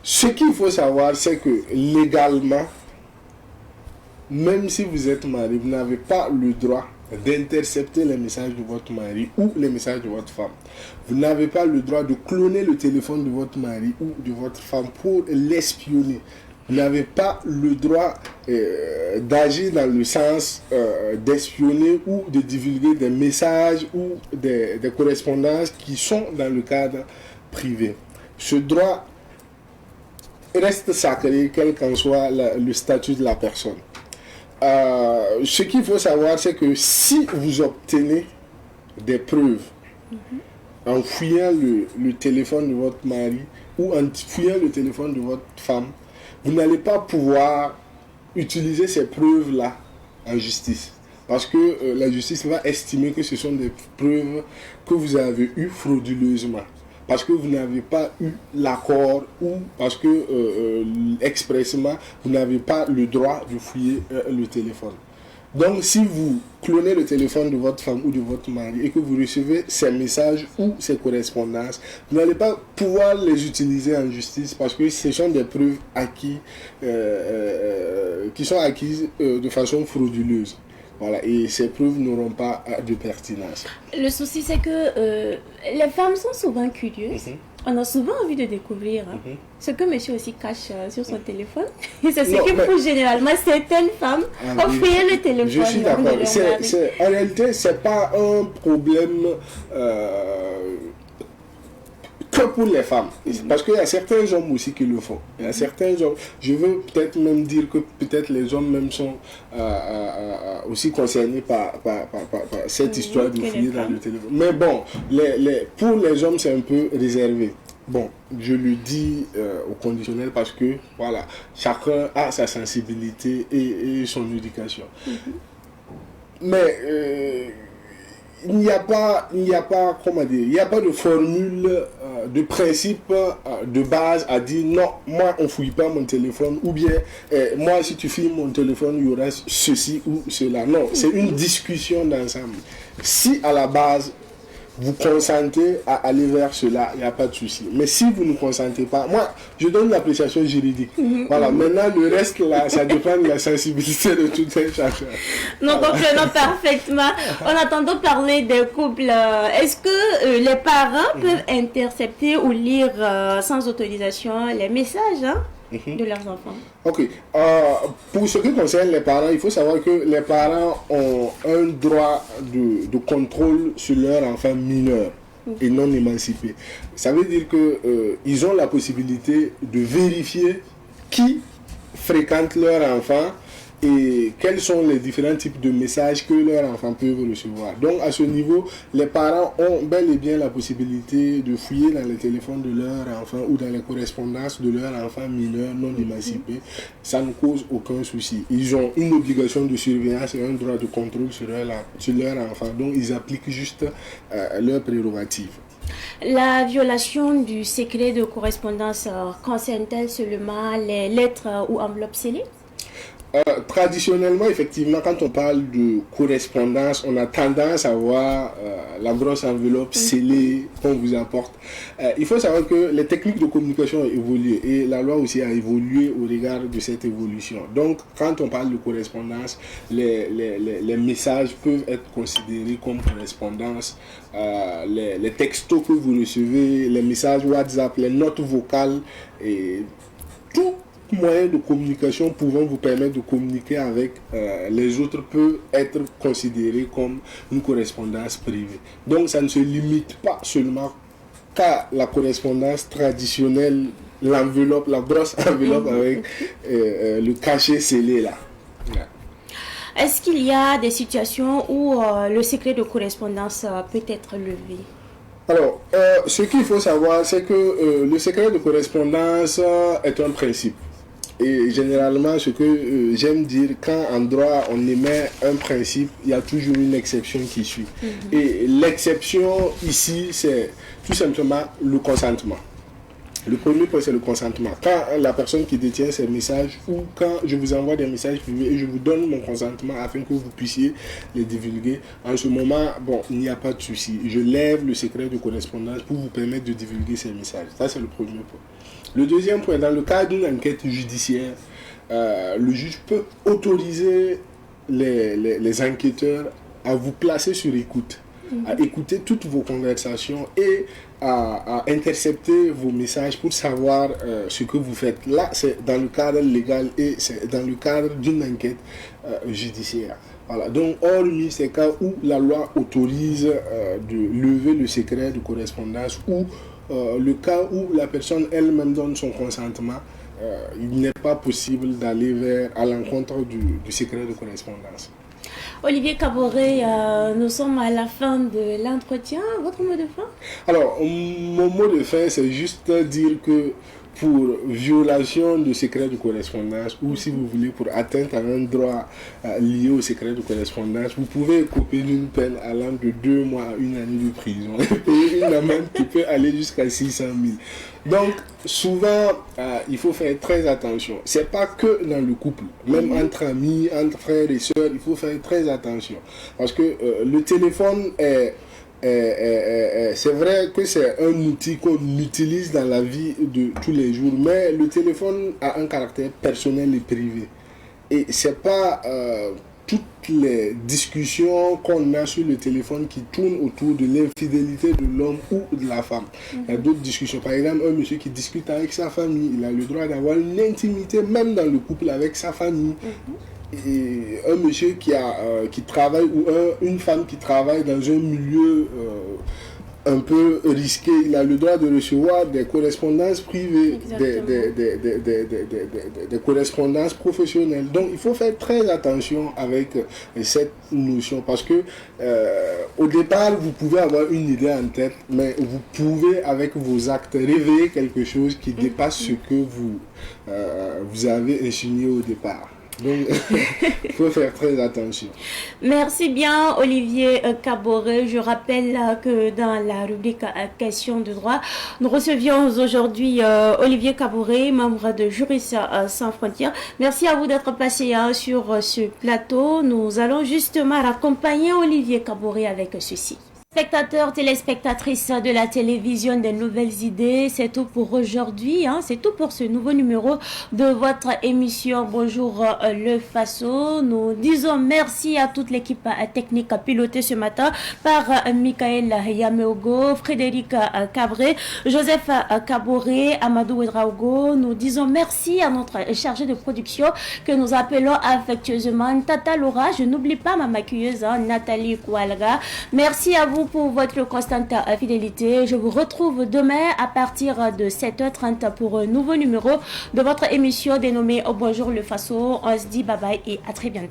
Ce qu'il faut savoir, c'est que légalement, même si vous êtes marié, vous n'avez pas le droit d'intercepter les messages de votre mari ou les messages de votre femme. Vous n'avez pas le droit de cloner le téléphone de votre mari ou de votre femme pour l'espionner. Vous n'avez pas le droit d'agir dans le sens d'espionner ou de divulguer des messages ou des correspondances qui sont dans le cadre privé. Ce droit reste sacré, quel qu'en soit le statut de la personne. Ce qu'il faut savoir, c'est que si vous obtenez des preuves en fouillant le téléphone de votre mari ou en fouillant le téléphone de votre femme, vous n'allez pas pouvoir utiliser ces preuves-là en justice. Parce que la justice va estimer que ce sont des preuves que vous avez eues frauduleusement. Parce que vous n'avez pas eu l'accord ou parce que expressément vous n'avez pas le droit de fouiller le téléphone. Donc si vous clonez le téléphone de votre femme ou de votre mari et que vous recevez ces messages ou ces correspondances, vous n'allez pas pouvoir les utiliser en justice parce que ce sont des preuves qui sont acquises de façon frauduleuse. Voilà, et ces preuves n'auront pas de pertinence. Le souci, c'est que les femmes sont souvent curieuses. On a souvent envie de découvrir ce que monsieur aussi cache sur son téléphone. Et c'est ce Non, qui mais- pousse généralement certaines femmes à offrir le téléphone. Je suis de d'accord. leur mari. En réalité, c'est pas un problème que pour les femmes. Parce qu'il y a certains hommes aussi qui le font. Il y a certains hommes, je veux peut-être même dire que peut-être les hommes même sont aussi concernés par cette histoire de que les fouiller dans femmes. le téléphone. Mais bon, pour les hommes, c'est un peu réservé. Bon, je le dis au conditionnel parce que, voilà, chacun a sa sensibilité et son éducation. Mais il n'y a pas, comment dire, il n'y a pas de formule, de principe de base à dire non, moi on fouille pas mon téléphone, ou bien moi si tu fouilles mon téléphone, il y aura ceci ou cela. Non, c'est une discussion d'ensemble. Si à la base vous consentez à aller vers cela, il n'y a pas de souci. Mais si vous ne consentez pas, moi, je donne l'appréciation juridique. Voilà, maintenant, le reste, là, ça dépend de la sensibilité de tout un chacun. Nous comprenons parfaitement. En attendant parler des couples, est-ce que les parents peuvent intercepter ou lire sans autorisation les messages de leurs enfants? Ok. Pour ce qui concerne les parents, il faut savoir que les parents ont un droit de contrôle sur leur enfant mineur et non émancipé. Ça veut dire que ils ont la possibilité de vérifier qui fréquente leur enfant et quels sont les différents types de messages que leurs enfants peuvent recevoir. Donc à ce niveau, les parents ont bel et bien la possibilité de fouiller dans les téléphones de leur enfant ou dans les correspondances de leur enfant mineur non émancipé. Ça ne cause aucun souci. Ils ont une obligation de surveillance et un droit de contrôle sur leur enfant. Donc ils appliquent juste leurs prérogatives. La violation du secret de correspondance concerne-t-elle seulement les lettres ou enveloppes scellées? Traditionnellement, effectivement, quand on parle de correspondance, on a tendance à voir la grosse enveloppe scellée qu'on vous apporte. Il faut savoir que les techniques de communication ont évolué et la loi aussi a évolué au regard de cette évolution. Donc, quand on parle de correspondance, les messages peuvent être considérés comme correspondance. Les textos que vous recevez, les messages WhatsApp, les notes vocales et tout moyen de communication pouvant vous permettre de communiquer avec les autres peut être considéré comme une correspondance privée. Donc ça ne se limite pas seulement qu'à la correspondance traditionnelle, l'enveloppe, la grosse enveloppe avec le cachet scellé là. Est-ce qu'il y a des situations où le secret de correspondance peut être levé? Alors, ce qu'il faut savoir, c'est que le secret de correspondance est un principe. Et généralement, ce que j'aime dire, quand en droit on émet un principe, il y a toujours une exception qui suit. Et l'exception ici, c'est tout simplement le consentement. Le premier point, c'est le consentement. Quand la personne qui détient ces messages ou quand je vous envoie des messages privés et je vous donne mon consentement afin que vous puissiez les divulguer, en ce moment, bon, il n'y a pas de souci. Je lève le secret de correspondance pour vous permettre de divulguer ces messages. Ça, c'est le premier point. Le deuxième point, dans le cadre d'une enquête judiciaire, le juge peut autoriser les enquêteurs à vous placer sur écoute, à écouter toutes vos conversations et à intercepter vos messages pour savoir ce que vous faites. Là, c'est dans le cadre légal et c'est dans le cadre d'une enquête judiciaire. Voilà. Donc, hormis ces cas où la loi autorise de lever le secret de correspondance ou le cas où la personne elle-même donne son consentement, il n'est pas possible d'aller à l'encontre du secret de correspondance. Olivier Caboret, nous sommes à la fin de l'entretien. Votre mot de fin? Alors, mon mot de fin, c'est juste dire que pour violation de secret de correspondance ou si vous voulez pour atteinte à un droit lié au secret de correspondance, vous pouvez couper d'une peine allant de 2 mois à 1 année de prison et payer une amende qui peut aller jusqu'à 600 000. Donc, souvent, il faut faire très attention. C'est pas que dans le couple, même entre amis, entre frères et sœurs, il faut faire très attention. Parce que le téléphone c'est vrai que c'est un outil qu'on utilise dans la vie de tous les jours, mais le téléphone a un caractère personnel et privé. Et c'est pas toutes les discussions qu'on a sur le téléphone qui tournent autour de l'infidélité de l'homme ou de la femme. Il y a d'autres discussions. Par exemple, un monsieur qui discute avec sa famille, il a le droit d'avoir une intimité même dans le couple avec sa famille. Et un monsieur qui travaille ou une femme qui travaille dans un milieu un peu risqué, il a le droit de recevoir des correspondances privées, des correspondances professionnelles. Donc il faut faire très attention avec cette notion parce que au départ vous pouvez avoir une idée en tête, mais vous pouvez avec vos actes réveiller quelque chose qui dépasse ce que vous avez insinué au départ. Donc, il faut faire très attention. Merci bien, Olivier Kaboré. Je rappelle que dans la rubrique questions de droit, nous recevions aujourd'hui Olivier Kaboré, membre de Juristes sans frontières. Merci à vous d'être passé sur ce plateau. Nous allons justement accompagner Olivier Kaboré avec ceci. Spectateurs, téléspectatrices de la télévision des nouvelles idées, c'est tout pour aujourd'hui, c'est tout pour ce nouveau numéro de votre émission Bonjour le Faso. Nous disons merci à toute l'équipe technique pilotée ce matin par Michael Yameogo, Frédéric Cabré, Joseph Kaboré, Amadou Ouedraogo. Nous disons merci à notre chargé de production que nous appelons affectueusement Tata Laura. Je n'oublie pas ma maquilleuse Nathalie Koualga. Merci à vous pour votre constante fidélité. Je vous retrouve demain à partir de 7h30 pour un nouveau numéro de votre émission dénommée Bonjour le Faso. On se dit bye bye et à très bientôt.